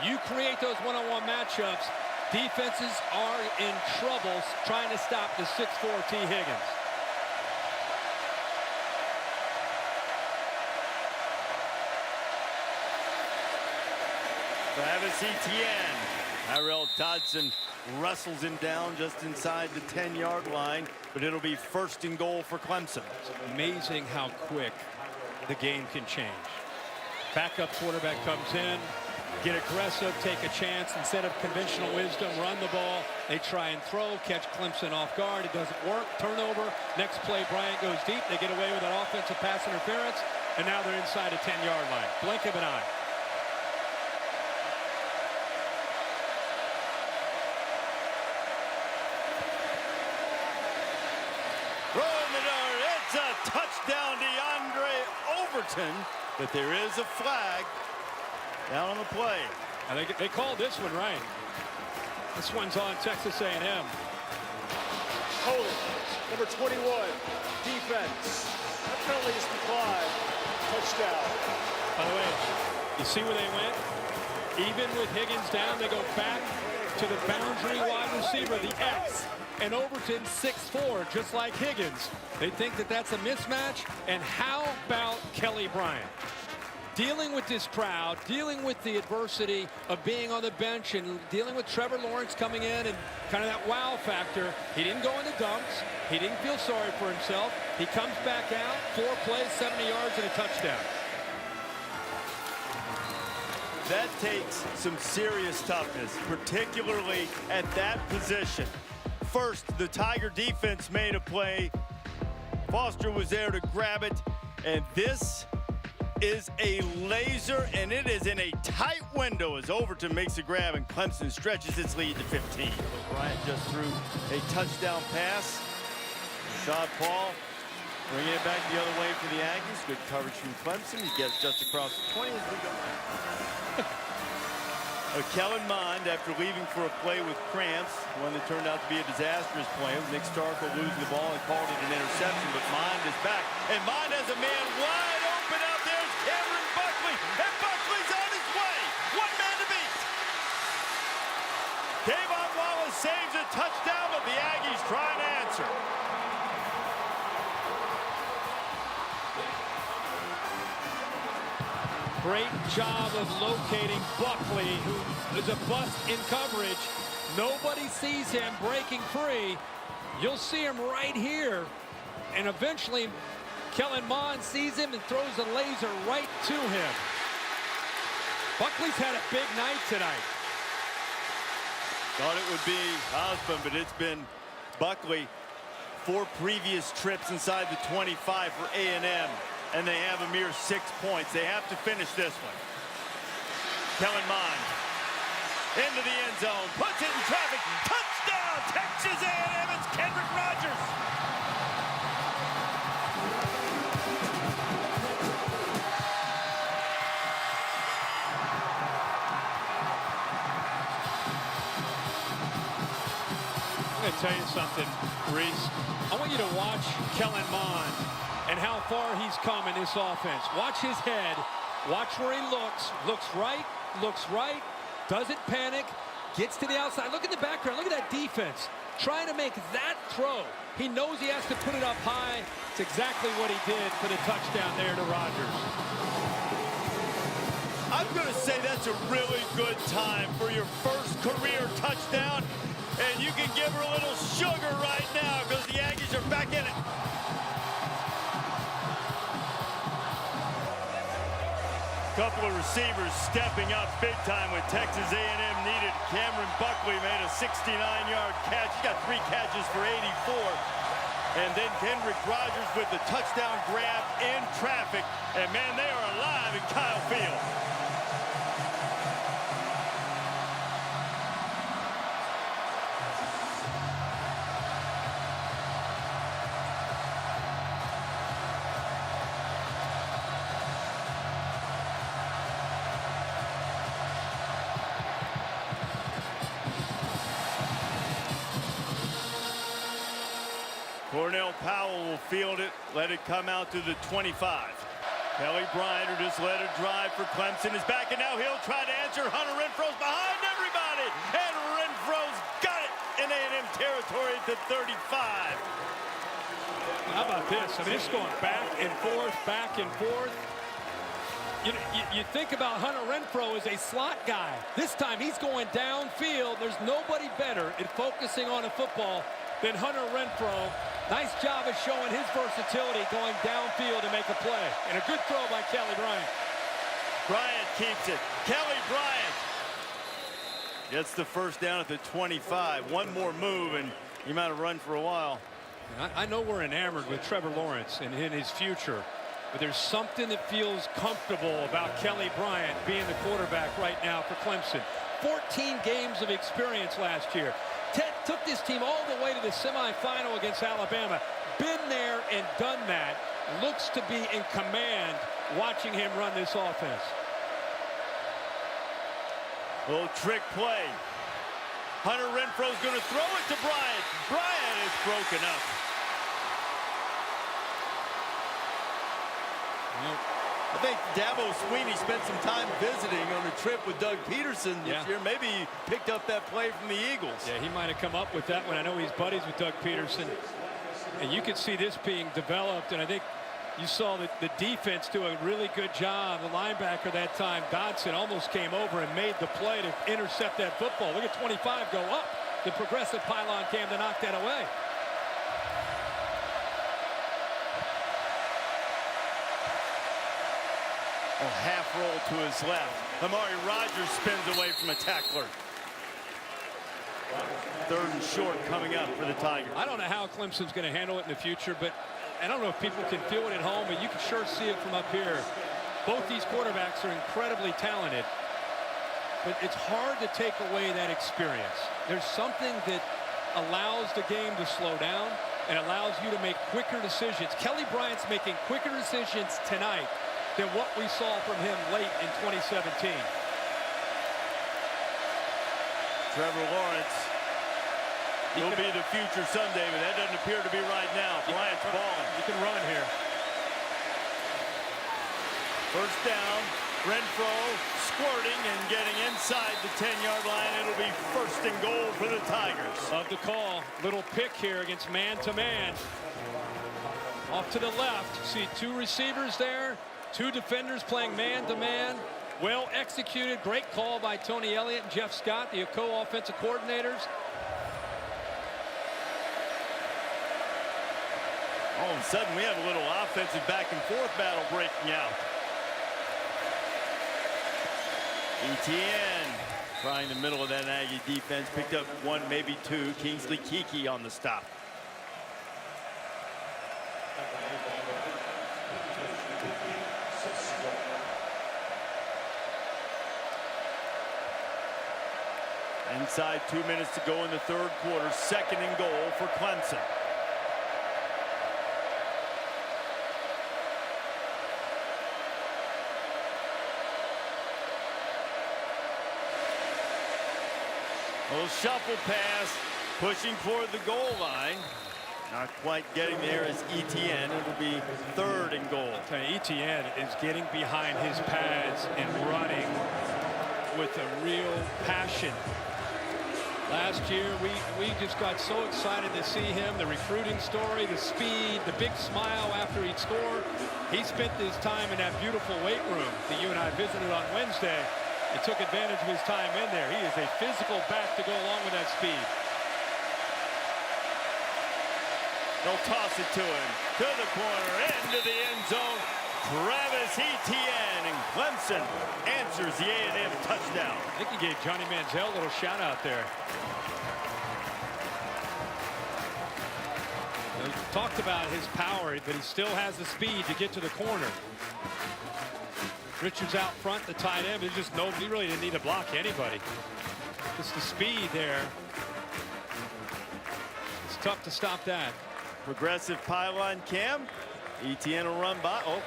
Speaker 2: You create those one-on-one matchups, defenses are in trouble trying to stop the 6'4" T. Higgins.
Speaker 1: Travis Etienne. Tyrell Dodson wrestles him down just inside the 10-yard line, but it'll be 1st and goal for Clemson.
Speaker 2: It's amazing how quick the game can change. Backup quarterback comes in. Get aggressive, take a chance. Instead of conventional wisdom, run the ball. They try and throw, catch Clemson off guard. It doesn't work. Turnover. Next play, Bryant goes deep. They get away with an offensive pass interference, and now they're inside a 10-yard line. Blink of an eye.
Speaker 1: Throwing the dart. It's a touchdown, DeAndre Overton. But there is a flag down on the play.
Speaker 2: I think they called this one right. This one's on Texas A&M.
Speaker 3: Holding, number 21, defense. That penalty is declined. Touchdown.
Speaker 2: By the way, you see where they went? Even with Higgins down, they go back to the boundary wide receiver, the X. And Overton 6'4", just like Higgins. They think that that's a mismatch. And how about Kelly Bryant? Dealing with this crowd, dealing with the adversity of being on the bench and dealing with Trevor Lawrence coming in and kind of that wow factor. He didn't go in the dumps. He didn't feel sorry for himself. He comes back out, 4 plays, 70 yards, and a touchdown.
Speaker 1: That takes some serious toughness, particularly at that position. First, the Tiger defense made a play. Foster was there to grab it, and this is a laser, and it is in a tight window as Overton makes a grab and Clemson stretches its lead to 15. Bryant just threw a touchdown pass. Rashad Paul bringing it back the other way for the Aggies. Good coverage from Clemson. He gets just across the 20 as we go. Kellen Mond, after leaving for a play with cramps, one that turned out to be a disastrous play. Nick Starkle losing the ball and called it an interception, but Mond is back. And Mond has a man wide open out there. It's Cameron Buckley, and Buckley's on his way. One man to beat. Kayvon Wallace saves a touchdown, but the Aggies try to answer.
Speaker 2: Great job of locating Buckley, who is a bust in coverage. Nobody sees him breaking free. You'll see him right here. And eventually, Kellen Mond sees him and throws a laser right to him. Buckley's had a big night tonight.
Speaker 1: Thought it would be Osborne, but it's been Buckley. 4 previous trips inside the 25 for A&M. And they have a mere 6 points. They have to finish this one. Kellen Mond into the end zone, puts it in traffic. Touchdown, Texas A&M. It's Kendrick Rogers.
Speaker 2: I'm going to tell you something, Reese. I want you to watch Kellen Mond and how far he's come in this offense. Watch his head. Watch where he looks. Looks right, doesn't panic, gets to the outside. Look at the background. Look at that defense. Trying to make that throw. He knows he has to put it up high. It's exactly what he did for the touchdown there to Rogers.
Speaker 1: I'm going to say that's a really good time for your first career touchdown. And you can give her a little sugar right now because the Aggies are back in it. Couple of receivers stepping up big time when Texas A&M needed. Cameron Buckley made a 69-yard catch. He got 3 catches for 84. And then Kendrick Rogers with the touchdown grab in traffic. And man, they are alive in Kyle Field. Cornell Powell will field it, let it come out to the 25. Kelly Bryant, who just led a drive for Clemson, is back, and now he'll try to answer. Hunter Renfro's behind everybody, and Renfro's got it in A&M territory at the 35.
Speaker 2: How about this? I mean, it's going back and forth, back and forth. You think about Hunter Renfro as a slot guy. This time he's going downfield. There's nobody better at focusing on a football than Hunter Renfro. Nice job of showing his versatility going downfield to make a play. And a good throw by Kelly Bryant.
Speaker 1: Bryant keeps it. Kelly Bryant gets the first down at the 25. One more move, and he might have run for a while.
Speaker 2: I know we're enamored with Trevor Lawrence and in his future, but there's something that feels comfortable about Kelly Bryant being the quarterback right now for Clemson. 14 games of experience last year. Took this team all the way to the semifinal against Alabama. Been there and done that. Looks to be in command watching him run this offense.
Speaker 1: Little trick play. Hunter Renfro's going to throw it to Bryant. Bryant is broken up. I think Dabo Sweeney spent some time visiting on a trip with Doug Peterson this year. Maybe he picked up that play from the Eagles.
Speaker 2: Yeah, he might have come up with that one. I know he's buddies with Doug Peterson. And you could see this being developed, and I think you saw the defense do a really good job. The linebacker that time, Dodson, almost came over and made the play to intercept that football. Look at 25 go up. The progressive pylon cam to knock that away.
Speaker 1: A half roll to his left. Amari Rogers spins away from a tackler. Third and short coming up for the Tigers.
Speaker 2: I don't know how Clemson's going to handle it in the future, but I don't know if people can feel it at home, but you can sure see it from up here. Both these quarterbacks are incredibly talented, but it's hard to take away that experience. There's something that allows the game to slow down and allows you to make quicker decisions. Kelly Bryant's making quicker decisions tonight than what we saw from him late in 2017.
Speaker 1: Trevor Lawrence will be the future someday, but that doesn't appear to be right now. Bryant's balling.
Speaker 2: You can run here.
Speaker 1: First down, Renfro squirting and getting inside the 10-yard line. It'll be first and goal for the Tigers.
Speaker 2: Love the call. Little pick here against man-to-man. Off to the left. See two receivers there. Two defenders playing man-to-man. Well executed. Great call by Tony Elliott and Jeff Scott, the co-offensive coordinators.
Speaker 1: All of a sudden, we have a little offensive back-and-forth battle breaking out. Etienne trying the middle of that Aggie defense. Picked up one, maybe two. Kingsley Kiki on the stop. Inside 2 minutes to go in the third quarter. Second and goal for Clemson. Little shuffle pass, pushing toward the goal line. Not quite getting there as Etienne. It'll be third and goal.
Speaker 2: Etienne is getting behind his pads and running with a real passion. Last year, we just got so excited to see him, the recruiting story, the speed, the big smile after he'd score. He spent his time in that beautiful weight room that you and I visited on Wednesday and took advantage of his time in there. He is a physical back to go along with that speed.
Speaker 1: They'll toss it to him, to the corner, into the end zone. Travis Etienne, and Clemson answers the A&M touchdown.
Speaker 2: I think he gave Johnny Manziel a little shout out there. He talked about his power, but he still has the speed to get to the corner. Richards out front, the tight end. There's just nobody, really didn't need to block anybody. Just the speed there. It's tough to stop that.
Speaker 1: Progressive pylon cam. Etienne will run by. Oh.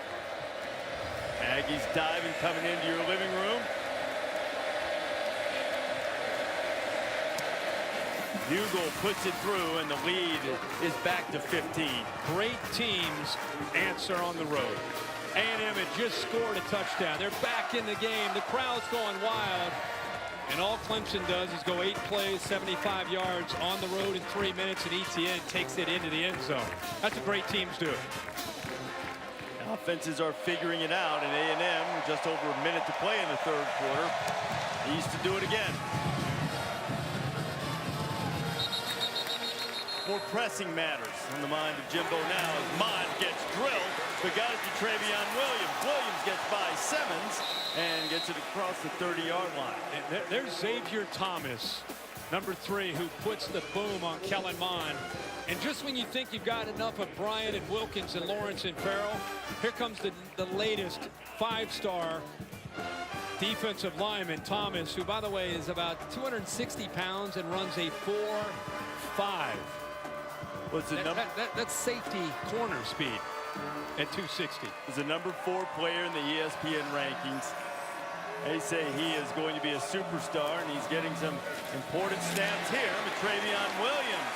Speaker 1: Aggies diving, coming into your living room. Hugel puts it through, and the lead is back to 15.
Speaker 2: Great teams answer on the road. A&M had just scored a touchdown. They're back in the game. The crowd's going wild. And all Clemson does is go 8 plays, 75 yards on the road in 3 minutes, and Etienne takes it into the end zone. That's what great teams do.
Speaker 1: Offenses are figuring it out, and A&M, just over a minute to play in the third quarter, needs to do it again.
Speaker 3: 4
Speaker 1: pressing matters on the mind of Jimbo now as Mond gets drilled, but got it to Travion Williams. Williams gets by Simmons and gets it across the 30-yard line.
Speaker 2: And there's Xavier Thomas, number 3, who puts the boom on Kellen Mond. And just when you think you've got enough of Bryant and Wilkins and Lawrence and Farrell, here comes the latest 5-star defensive lineman, Thomas, who, by the way, is about 260 pounds and runs a 4.5.
Speaker 1: What's the number?
Speaker 2: That's safety corner speed at 260.
Speaker 1: He's the number 4 player in the ESPN rankings. They say he is going to be a superstar, and he's getting some important snaps here. But Travion Williams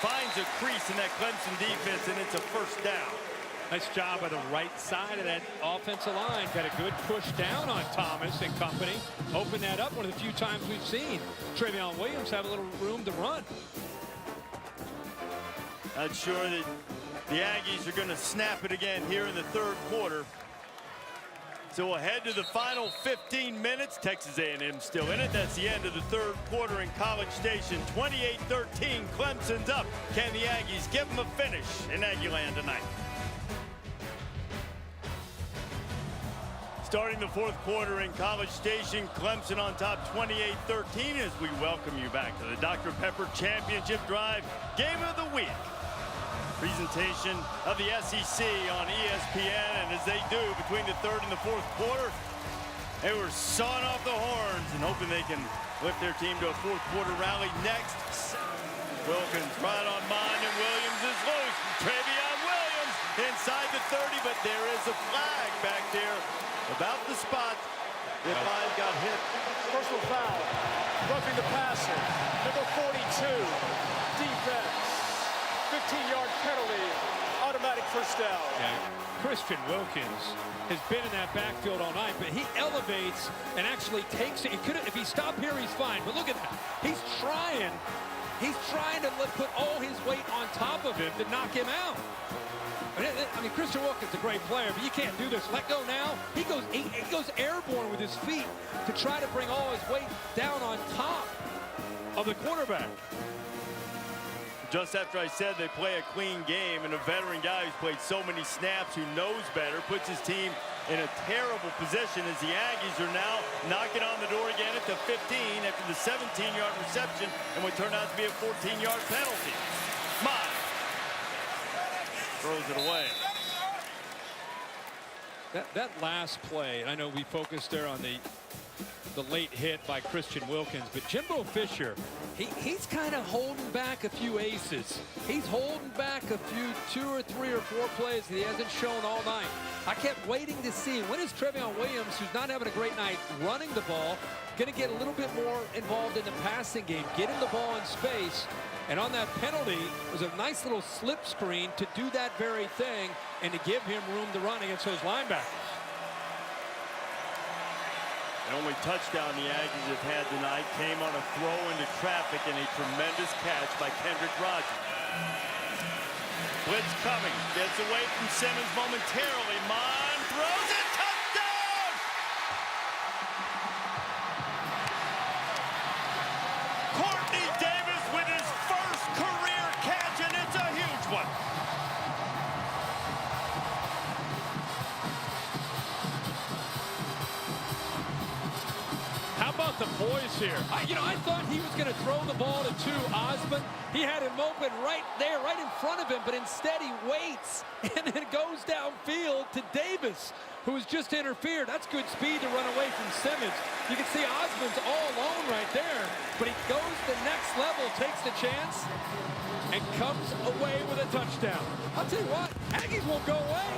Speaker 1: finds a crease in that Clemson defense, and it's a first down.
Speaker 2: Nice job by the right side of that offensive line. Got a good push down on Thomas and company. Open that up, one of the few times we've seen Travion Williams have a little room to run.
Speaker 1: Not sure that the Aggies are going to snap it again here in the third quarter. So we'll head to the final 15 minutes. Texas A&M still in it. That's the end of the third quarter in College Station. 28-13, Clemson's up. Can the Aggies give them a finish in Aggieland tonight? Starting the fourth quarter in College Station, Clemson on top 28-13 as we welcome you back to the Dr. Pepper Championship Drive Game of the Week. Presentation of the SEC on ESPN, and as they do between the third and the fourth quarter, they were sawing off the horns and hoping they can lift their team to a fourth quarter rally next. Wilkins right on Mond, and Williams is loose. Travion Williams inside the 30, but there is a flag back there about the spot that Mond got hit.
Speaker 3: Personal foul. Roughing the passer. Number 42. Defense. 15-yard penalty. Automatic first down.
Speaker 2: Yeah. Christian Wilkins has been in that backfield all night, but he elevates and actually takes it. If he stopped here, he's fine. But look at that. He's trying to put all his weight on top of him to knock him out. I mean, Christian Wilkins is a great player, but you can't do this. Let go now. He goes airborne with his feet to try to bring all his weight down on top of the quarterback.
Speaker 1: Just after I said they play a clean game, and a veteran guy who's played so many snaps, who knows better, puts his team in a terrible position as the Aggies are now knocking on the door again at the 15 after the 17-yard reception and what turned out to be a 14-yard penalty. Mond throws it away.
Speaker 2: That last play, I know we focused there on the late hit by Christian Wilkins, but Jimbo Fisher, he's kind of holding back a few aces. He's holding back a few 2 or 3 or 4 plays that he hasn't shown all night. I kept waiting to see, when is Travion Williams, who's not having a great night running the ball, going to get a little bit more involved in the passing game, getting the ball in space. And on that penalty was a nice little slip screen to do that very thing and to give him room to run against those linebackers.
Speaker 1: The only touchdown the Aggies have had tonight came on a throw into traffic and a tremendous catch by Kendrick Rogers. Blitz coming, gets away from Simmons momentarily. Mond throws it, touchdown! Courtney Davis with his first career catch, and it's a huge one.
Speaker 2: How about the poise here? I thought he was going to throw the ball to Osmond. He had him open right there, right in front of him, but instead he waits and then goes downfield to Davis, who has just interfered. That's good speed to run away from Simmons. You can see Osmond's all alone right there, but he goes the next level, takes the chance, and comes away with a touchdown. I'll tell you what, Aggies won't go away.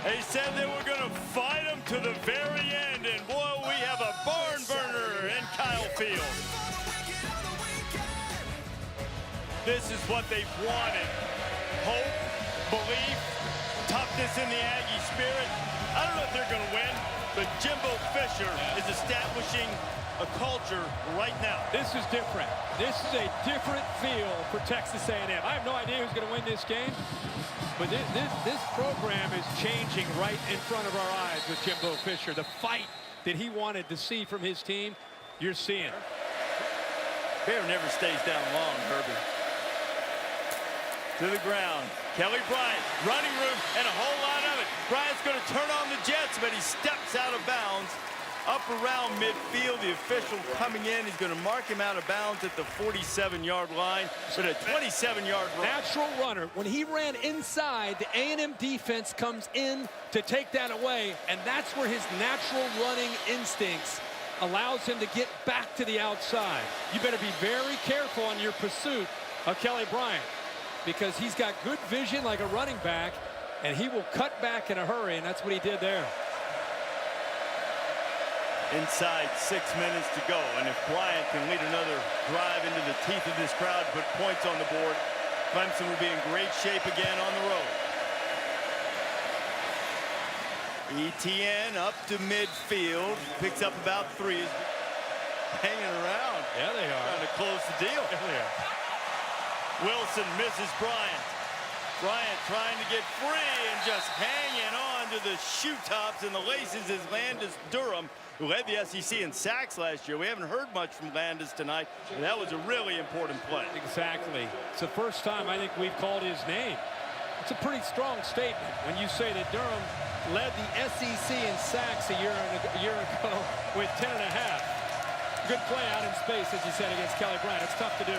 Speaker 1: They said they were going to fight them to the very end, and boy, we have a barn burner in Kyle Field. This is what they've wanted. Hope, belief, toughness in the Aggie spirit. I don't know if they're going to win, but Jimbo Fisher is establishing a culture right now.
Speaker 2: This is different. This is a different feel for Texas A&M. I have no idea who's going to win this game, but this program is changing right in front of our eyes with Jimbo Fisher. The fight that he wanted to see from his team, you're seeing.
Speaker 1: Bear never stays down long, Herbie. to the ground. Kelly Bryant, running room, and a whole lot of it. Bryant's going to turn on the Jets, but he steps out of bounds up around midfield. The official coming in. He's going to mark him out of bounds at the 47-yard line, but a 27-yard run.
Speaker 2: Natural runner. When he ran inside, the A&M defense comes in to take that away, and that's where his natural running instincts allows him to get back to the outside. You better be very careful on your pursuit of Kelly Bryant, because he's got good vision like a running back, and he will cut back in a hurry, and that's what he did there.
Speaker 1: Inside 6 minutes to go, and if Bryant can lead another drive into the teeth of this crowd, put points on the board, Clemson will be in great shape again on the road. Etienne up to midfield, picks up about 3. Hanging around.
Speaker 2: Yeah, they are.
Speaker 1: Trying to close the deal.
Speaker 2: Yeah, they are.
Speaker 1: Wilson misses Bryant. Bryant trying to get free and just hanging on to the shoe tops and the laces is Landis Durham, who led the SEC in sacks last year. We haven't heard much from Landis tonight, but that was a really important play.
Speaker 2: Exactly. It's the first time I think we've called his name. It's a pretty strong statement when you say that Durham led the SEC in sacks a year ago with 10.5. Good play out in space, as you said, against Kelly Bryant. It's tough to do.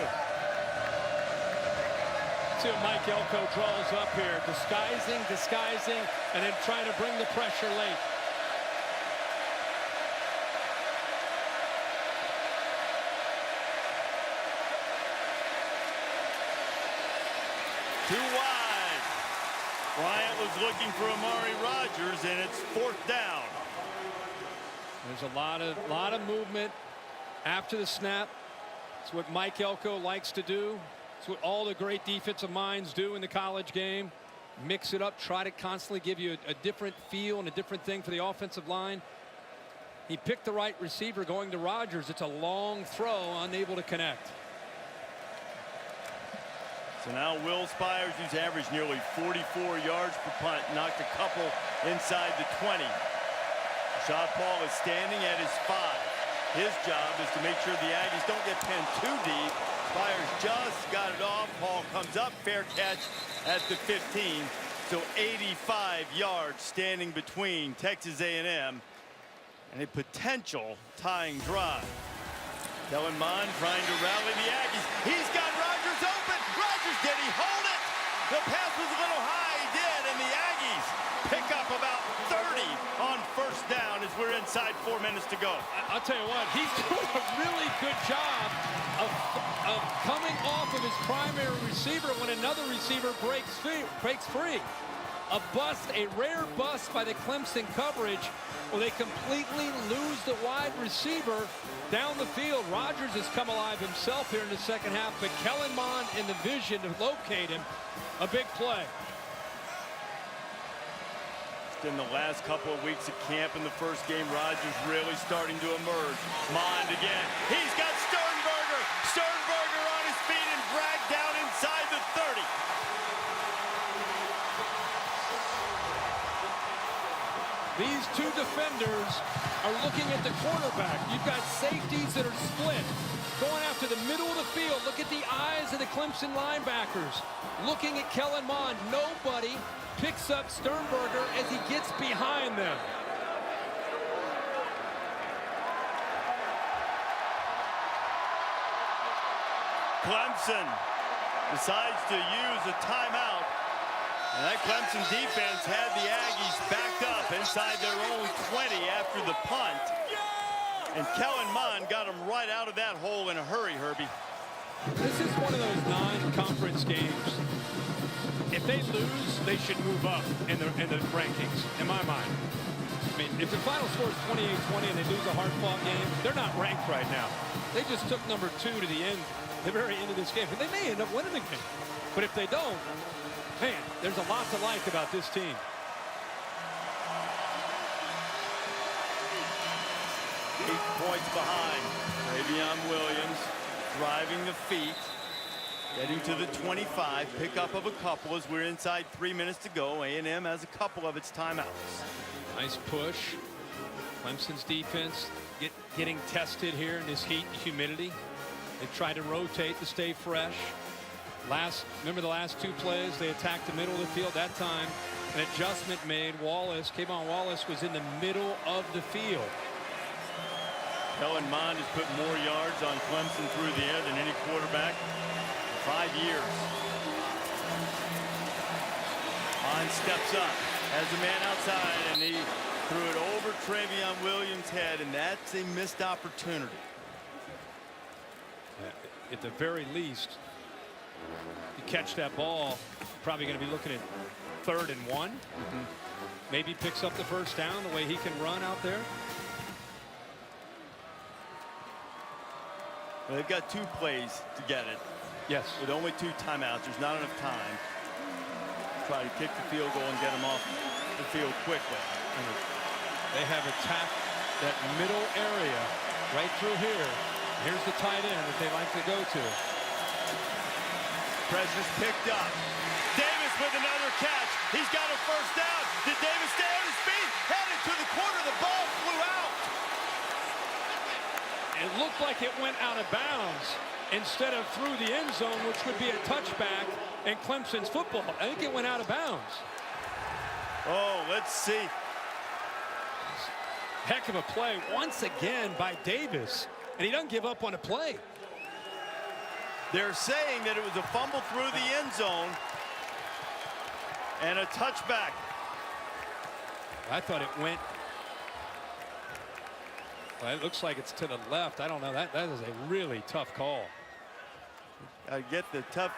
Speaker 2: See what Mike Elko draws up here. Disguising, and then trying to bring the pressure late.
Speaker 1: Too wide. Bryant was looking for Amari Rogers, and it's 4th down.
Speaker 2: There's a lot of movement after the snap. It's what Mike Elko likes to do. It's what all the great defensive minds do in the college game. Mix it up, try to constantly give you a different feel and a different thing for the offensive line. He picked the right receiver going to Rogers. It's a long throw, unable to connect.
Speaker 1: So now Will Spires, who's averaged nearly 44 yards per punt, knocked a couple inside the 20. Rashad Paul is standing at his 5. His job is to make sure the Aggies don't get pinned too deep. Spires just got it off. Paul comes up, fair catch at the 15. So 85 yards standing between Texas A&M and a potential tying drive. Kellen Mond trying to rally the Aggies. He's got Rogers open. Rogers, did he hold it? The pass was a little high. He did, and the Aggies pick up about 30 on 1st down as we're inside 4 minutes to go.
Speaker 2: I'll tell you what, he's doing a really good job of coming off of his primary receiver when another receiver breaks free. A bust, a rare bust by the Clemson coverage, where they completely lose the wide receiver down the field. Rogers has come alive himself here in the second half, but Kellen Mond in the vision to locate him, a big play.
Speaker 1: In the last couple of weeks of camp in the first game, Rogers really starting to emerge. Mond again. He's got Sternberger. Sternberger on his feet and dragged down inside the 30.
Speaker 2: These two defenders are looking at the quarterback. You've got safeties that are split, going after the middle of the field. Look at the eyes of the Clemson linebackers looking at Kellen Mond. Nobody picks up Sternberger as he gets behind them.
Speaker 1: Clemson decides to use a timeout. And that Clemson defense had the Aggies backed up inside their own 20 after the punt. And Kellen Mond got him right out of that hole in a hurry, Herbie.
Speaker 2: This is one of those non-conference games. If they lose, they should move up in the rankings, in my mind. I mean, if the final score is 28-20 and they lose a hard-fought game, they're not ranked right now. They just took number 2 to the end, the very end of this game. And they may end up winning the game. But if they don't, man, there's a lot to like about this team.
Speaker 1: 8 points behind. Travion Williams driving the feet. Getting to the 25, pickup of a couple as we're inside 3 minutes to go. A&M has a couple of its timeouts.
Speaker 2: Nice push. Clemson's defense getting tested here in this heat and humidity. They try to rotate to stay fresh. Remember the last two plays? They attacked the middle of the field. That time, an adjustment made. K'Von Wallace was in the middle of the field.
Speaker 1: Kellen Mond has put more yards on Clemson through the air than any quarterback in 5 years. Mond steps up, has a man outside, and he threw it over Travion Williams' head, and that's a missed opportunity.
Speaker 2: At the very least, you catch that ball, probably going to be looking at 3rd and 1. Maybe picks up the first down the way he can run out there.
Speaker 1: Well, they've got 2 plays to get it.
Speaker 2: Yes.
Speaker 1: With only 2 timeouts, there's not enough time to try to kick the field goal and get them off the field quickly.
Speaker 2: And they have attacked that middle area right through here. Here's the tight end that they like to go to.
Speaker 1: Pressure's picked up. Davis with another catch. He's got a first down. Did Davis stay on his feet? Headed to the corner. The ball flew out.
Speaker 2: It looked like it went out of bounds instead of through the end zone, which would be a touchback in Clemson's football. I think it went out of bounds.
Speaker 1: Oh, let's see.
Speaker 2: Heck of a play once again by Davis, and he doesn't give up on a play.
Speaker 1: They're saying that it was a fumble through the end zone and a touchback.
Speaker 2: I thought it went. Well, it looks like it's to the left. I don't know. That is a really tough call.
Speaker 1: I get the tough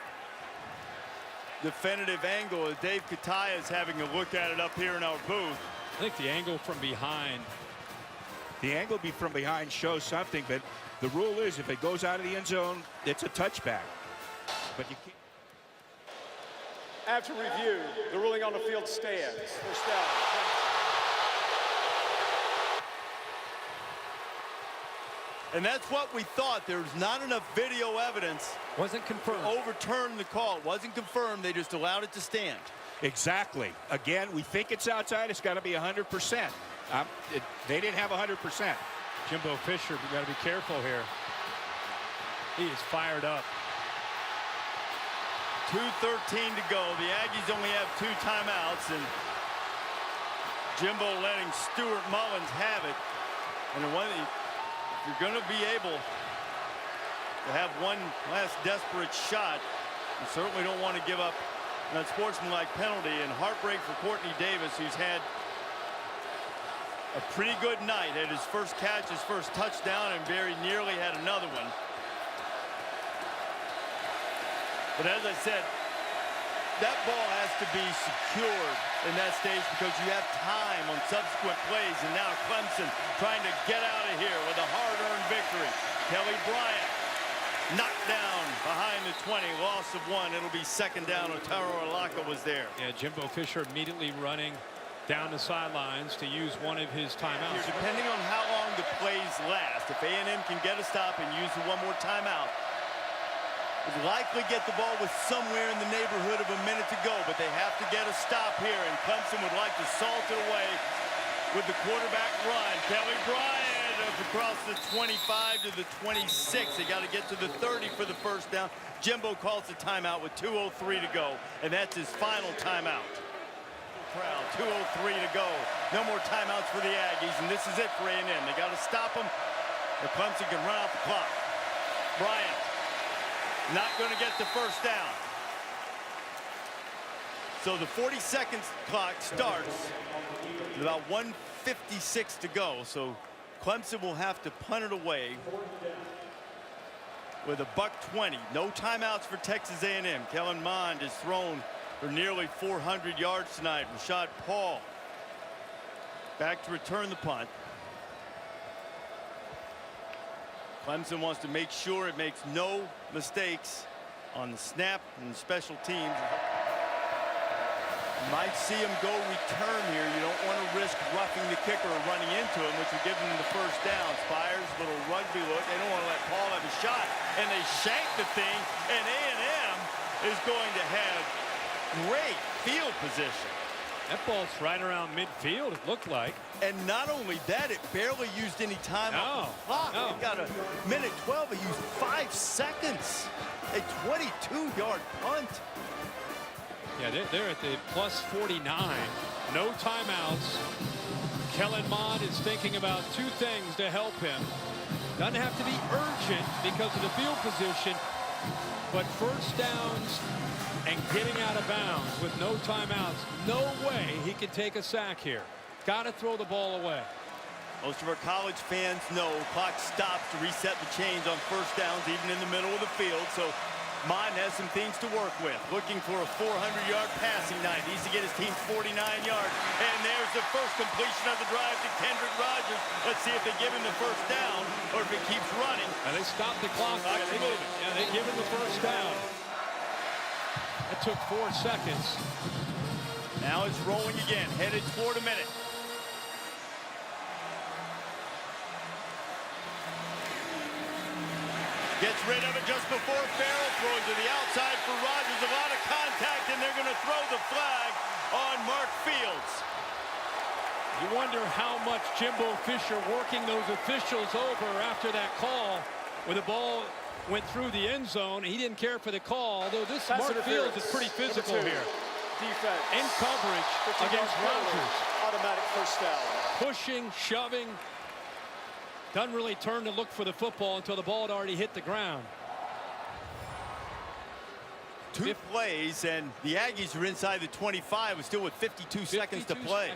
Speaker 1: definitive angle. Dave Kataya is having a look at it up here in our booth.
Speaker 2: I think the angle from behind.
Speaker 6: The angle from behind shows something, but the rule is if it goes out of the end zone, it's a touchback. But you can't.
Speaker 3: After review, the ruling on the field stands. First down.
Speaker 1: And that's what we thought. There was not enough video evidence.
Speaker 2: Wasn't confirmed.
Speaker 1: To overturn the call. It wasn't confirmed. They just allowed it to stand.
Speaker 6: Exactly. Again, we think it's outside. It's got to be 100%. They didn't have 100%.
Speaker 2: Jimbo Fisher, we got to be careful here. He is fired up.
Speaker 1: 2:13 to go. The Aggies only have 2 timeouts, and Jimbo letting Stuart Mullins have it. And if you're going to be able to have one last desperate shot, you certainly don't want to give up an unsportsmanlike penalty. And heartbreak for Courtney Davis, who's had a pretty good night. Had his first catch, his first touchdown, and very nearly had another one. But as I said, that ball has to be secured in that stage because you have time on subsequent plays. And now Clemson trying to get out of here with a hard-earned victory. Kelly Bryant knocked down behind the 20, loss of 1. It'll be 2nd down. Otaro Alaka was there.
Speaker 2: Yeah, Jimbo Fisher immediately running down the sidelines to use one of his timeouts.
Speaker 1: Depending on how long the plays last, if A&M can get a stop and use the one more timeout, would likely get the ball with somewhere in the neighborhood of a minute to go, but they have to get a stop here, and Clemson would like to salt it away with the quarterback run. Kelly Bryant across the 25 to the 26. They got to get to the 30 for the first down. Jimbo calls the timeout with 2:03 to go, and that's his final timeout. Crowd, 2:03 to go. No more timeouts for the Aggies, and this is it for A&M. They got to stop them, or Clemson can run out the clock. Bryant not going to get the first down. So the 40-second clock starts with about 1:56 to go. So Clemson will have to punt it away with $1:20. No timeouts for Texas A&M. Kellen Mond is thrown for nearly 400 yards tonight. Rashad Paul back to return the punt. Clemson wants to make sure it makes no mistakes on the snap and special teams. You might see him go return here. You don't want to risk roughing the kicker or running into him, which would give him the first down. Spires, little rugby look. They don't want to let Paul have a shot. And they shank the thing, and A&M is going to have great field position.
Speaker 2: That ball's right around midfield, it looked like.
Speaker 1: And not only that, it barely used any time off the clock.
Speaker 2: No.
Speaker 1: It got a minute 12. It used 5 seconds. A 22-yard punt.
Speaker 2: Yeah, they're at the plus 49. No timeouts. Kellen Mond is thinking about 2 things to help him. Doesn't have to be urgent because of the field position, but first downs and getting out of bounds with no timeouts. No way he can take a sack here. Got to throw the ball away.
Speaker 1: Most of our college fans know clock stops to reset the chains on first downs, even in the middle of the field. So Mond has some things to work with. Looking for a 400-yard passing night. Needs to get his team 49 yards. And there's the first completion of the drive to Kendrick Rogers. Let's see if they give him the first down or if it keeps running.
Speaker 2: And they stop the clock. Yeah, they give him the first down. That took 4 seconds.
Speaker 1: Now it's rolling again, headed toward a minute. Gets rid of it just before Farrell throws to the outside for Rogers. A lot of contact, and they're going to throw the flag on Mark Fields.
Speaker 2: You wonder how much Jimbo Fisher working those officials over after that call when the ball went through the end zone. He didn't care for the call, although this Mark Fields is pretty physical here.
Speaker 3: Defense.
Speaker 2: In coverage against Rogers.
Speaker 3: Automatic first down.
Speaker 2: Pushing, shoving. Doesn't really turn to look for the football until the ball had already hit the ground.
Speaker 1: 2 plays, and the Aggies are inside the 25, but still with 52 seconds to play.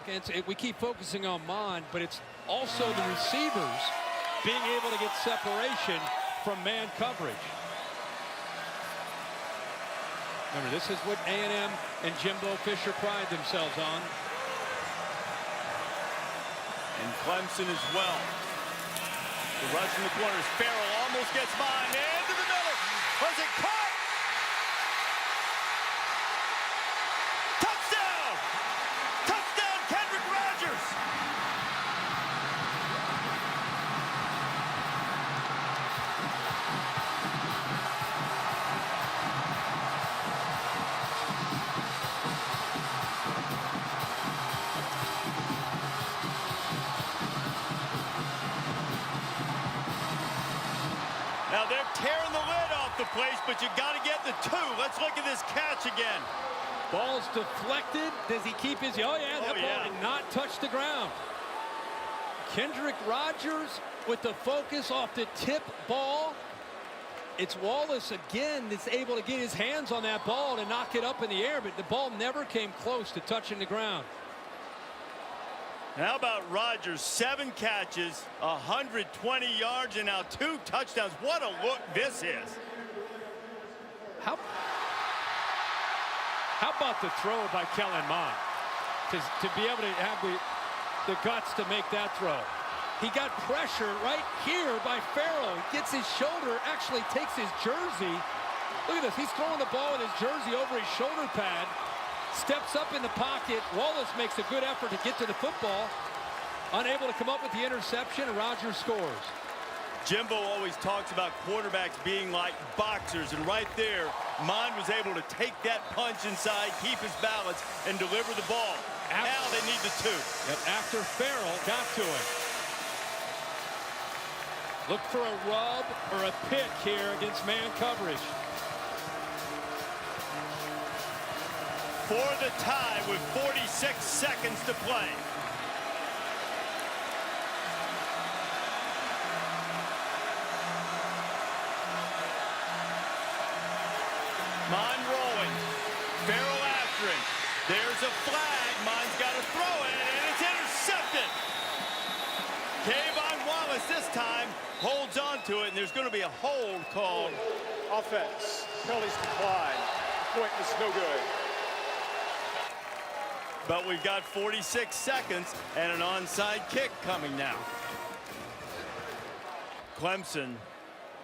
Speaker 2: We keep focusing on Mond, but it's also the receivers being able to get separation from man coverage. Remember, this is what A&M and Jimbo Fisher pride themselves on.
Speaker 1: And Clemson as well. The rush in the corners. Farrell almost gets mine. Into the middle. Was it caught? Touchdown! Touchdown, Kendrick Rogers! Now they're tearing the lid off the place, but you got to get the 2. Let's look at this catch again.
Speaker 2: Ball's deflected. Does he keep his... Oh, yeah, that ball did not touch the ground. Kendrick Rogers with the focus off the tip ball. It's Wallace again that's able to get his hands on that ball to knock it up in the air, but the ball never came close to touching the ground.
Speaker 1: How about Rogers? 7 catches, 120 yards, and now 2 touchdowns. What a look this is.
Speaker 2: How about the throw by Kellen Mond to be able to have the guts to make that throw? He got pressure right here by Farrell. Gets his shoulder, actually takes his jersey. Look at this. He's throwing the ball with his jersey over his shoulder pad. Steps up in the pocket. Wallace makes a good effort to get to the football. Unable to come up with the interception, and Rogers scores.
Speaker 1: Jimbo always talks about quarterbacks being like boxers, and right there, Mond was able to take that punch inside, keep his balance, and deliver the ball. Now they need the 2.
Speaker 2: Yep, after Farrell got to him. Look for a rub or a pick here against man coverage.
Speaker 1: For the tie with 46 seconds to play. Mond rolling. Farrell after him. There's a flag. Mond's got to throw it, and it's intercepted. Kayvon Wallace this time holds on to it, and there's going to be a hold called.
Speaker 3: Offense. Penalties decline. Point is no good.
Speaker 1: But we've got 46 seconds and an onside kick coming now. Clemson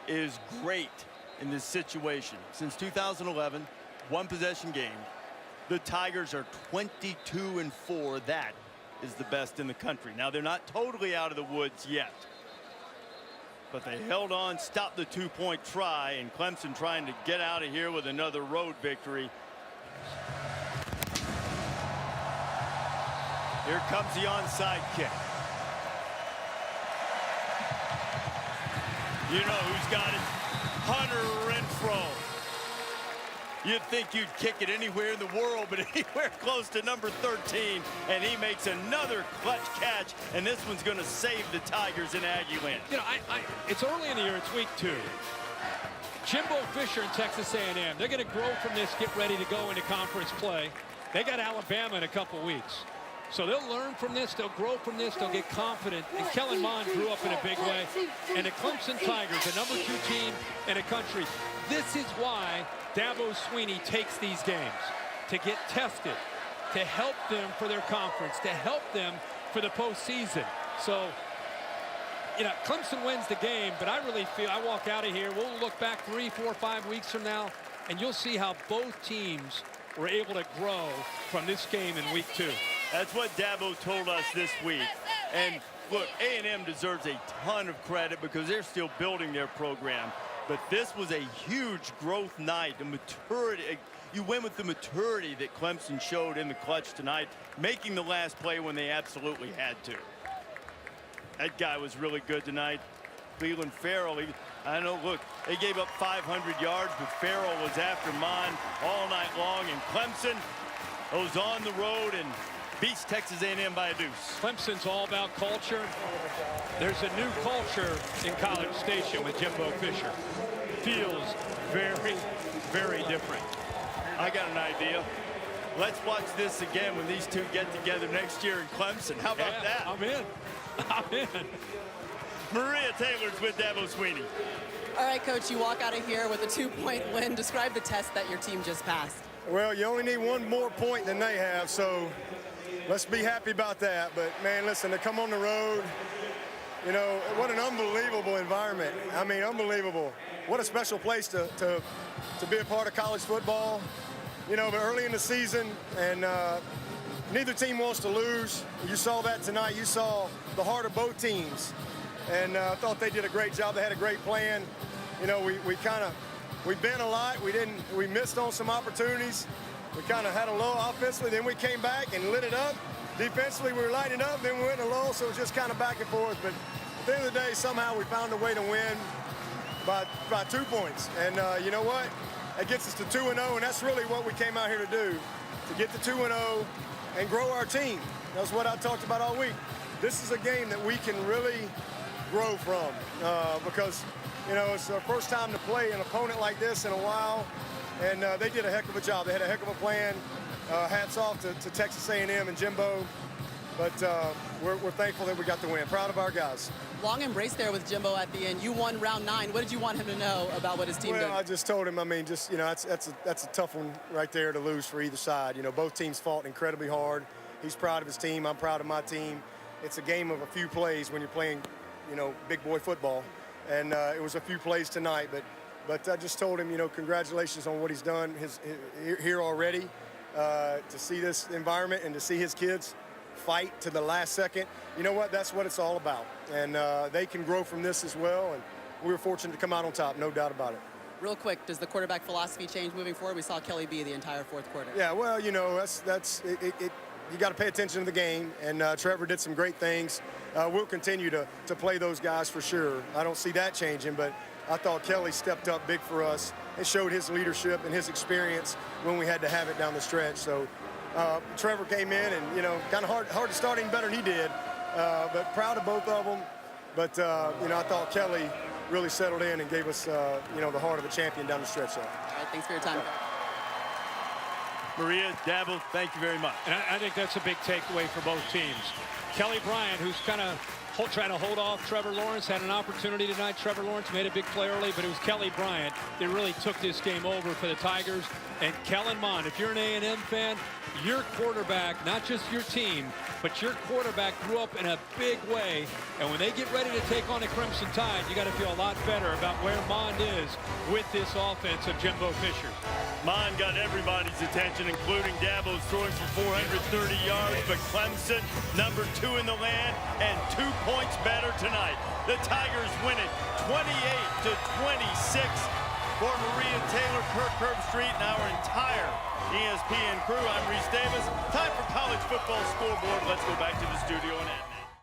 Speaker 1: is great in this situation. Since 2011, 1 possession game. The Tigers are 22-4. That is the best in the country. Now, they're not totally out of the woods yet, but they held on, stopped the 2-point try, and Clemson trying to get out of here with another road victory. Here comes the onside kick. You know who's got it? Hunter Renfrow. You'd think you'd kick it anywhere in the world, but anywhere close to number 13, and he makes another clutch catch, and this one's going to save the Tigers in Aggie land.
Speaker 2: You know, it's early in the year. It's week 2. Jimbo Fisher and Texas A&M, they're going to grow from this, get ready to go into conference play. They got Alabama in a couple weeks. So they'll learn from this, they'll grow from this, they'll get confident. And Kellen Mond grew up in a big way. And the Clemson Tigers, the #2 team in the country, this is why Dabo Sweeney takes these games, to get tested, to help them for their conference, to help them for the postseason. So, you know, Clemson wins the game, but I really feel, I walk out of here, we'll look back 3, 4, 5 weeks from now, and you'll see how both teams were able to grow from this game in week 2.
Speaker 1: That's what Dabo told us this week. And look, A&M deserves a ton of credit because they're still building their program. But this was a huge growth night, the maturity. You win with the maturity that Clemson showed in the clutch tonight, making the last play when they absolutely had to. That guy was really good tonight. Cleveland Farrell, I know, look, they gave up 500 yards, but Farrell was after Mond all night long. And Clemson goes on the road and beats Texas A&M by a deuce.
Speaker 2: Clemson's all about culture. There's a new culture in College Station with Jimbo Fisher. Feels very, very different.
Speaker 1: I got an idea. Let's watch this again when these two get together next year in Clemson. How about that?
Speaker 2: I'm in. I'm in.
Speaker 1: Maria Taylor's with Dabo Sweeney.
Speaker 4: All right, Coach, you walk out of here with a 2-point win. Describe the test that your team just passed.
Speaker 7: Well, you only need one more point than they have, so let's be happy about that. But, man, listen, to come on the road, you know, what an unbelievable environment. I mean, unbelievable. What a special place to be a part of college football. You know, but early in the season, and neither team wants to lose. You saw that tonight. You saw the heart of both teams. And I thought they did a great job. They had a great plan. You know, we bent a lot. We missed on some opportunities. We kind of had a low offensively. Then we came back and lit it up. Defensively, we were lighting up. Then we went in a low, so it was just kind of back and forth. But at the end of the day, somehow we found a way to win by 2 points. And you know what? That gets us to 2-0, and that's really what we came out here to do, to get to 2-0 and grow our team. That's what I talked about all week. This is a game that we can really grow from because, you know, it's our first time to play an opponent like this in a while, and they did a heck of a job. They had a heck of a plan. Hats off to Texas A&M and Jimbo, but we're thankful that we got the win. Proud of our guys.
Speaker 4: Long embrace there with Jimbo at the end. You won round 9. What did you want him to know about what his team did?
Speaker 7: Well, I just told him, I mean, just, you know, that's a tough one right there to lose for either side. You know, both teams fought incredibly hard. He's proud of his team. I'm proud of my team. It's a game of a few plays when you're playing, you know, big boy football. And it was a few plays tonight, but I just told him, you know, congratulations on what he's done here already. To see this environment and to see his kids fight to the last second, you know what? That's what it's all about. And they can grow from this as well. And we were fortunate to come out on top, no doubt about it.
Speaker 4: Real quick, does the quarterback philosophy change moving forward? We saw Kelly B the entire fourth quarter.
Speaker 7: Yeah, well, you know, that's it. You got to pay attention to the game, and Trevor did some great things. We'll continue to play those guys for sure. I don't see that changing, but I thought Kelly stepped up big for us and showed his leadership and his experience when we had to have it down the stretch. So Trevor came in and, you know, kind of hard to start him better than he did, but proud of both of them. But, you know, I thought Kelly really settled in and gave us, you know, the heart of a champion down the stretch there.
Speaker 4: All right, thanks for your time.
Speaker 1: Maria, Dabo, thank you very much.
Speaker 2: And I think that's a big takeaway for both teams. Kelly Bryant, who's kind of trying to hold off Trevor Lawrence, had an opportunity tonight. Trevor Lawrence made a big play early, but it was Kelly Bryant that really took this game over for the Tigers. And Kellen Mond, if you're an A&M fan, your quarterback, not just your team, but your quarterback grew up in a big way. And when they get ready to take on the Crimson Tide, you got to feel a lot better about where Mond is with this offense of Jimbo Fisher.
Speaker 1: Mond got everybody's attention, including Dabo's throwing for 430 yards, but Clemson, #2 in the land, and 2 points better tonight. The Tigers win it 28-26. For Maria Taylor, Kirk Herbstreit, and our entire ESPN crew, I'm Reese Davis. Time for College Football Scoreboard. Let's go back to the studio and end.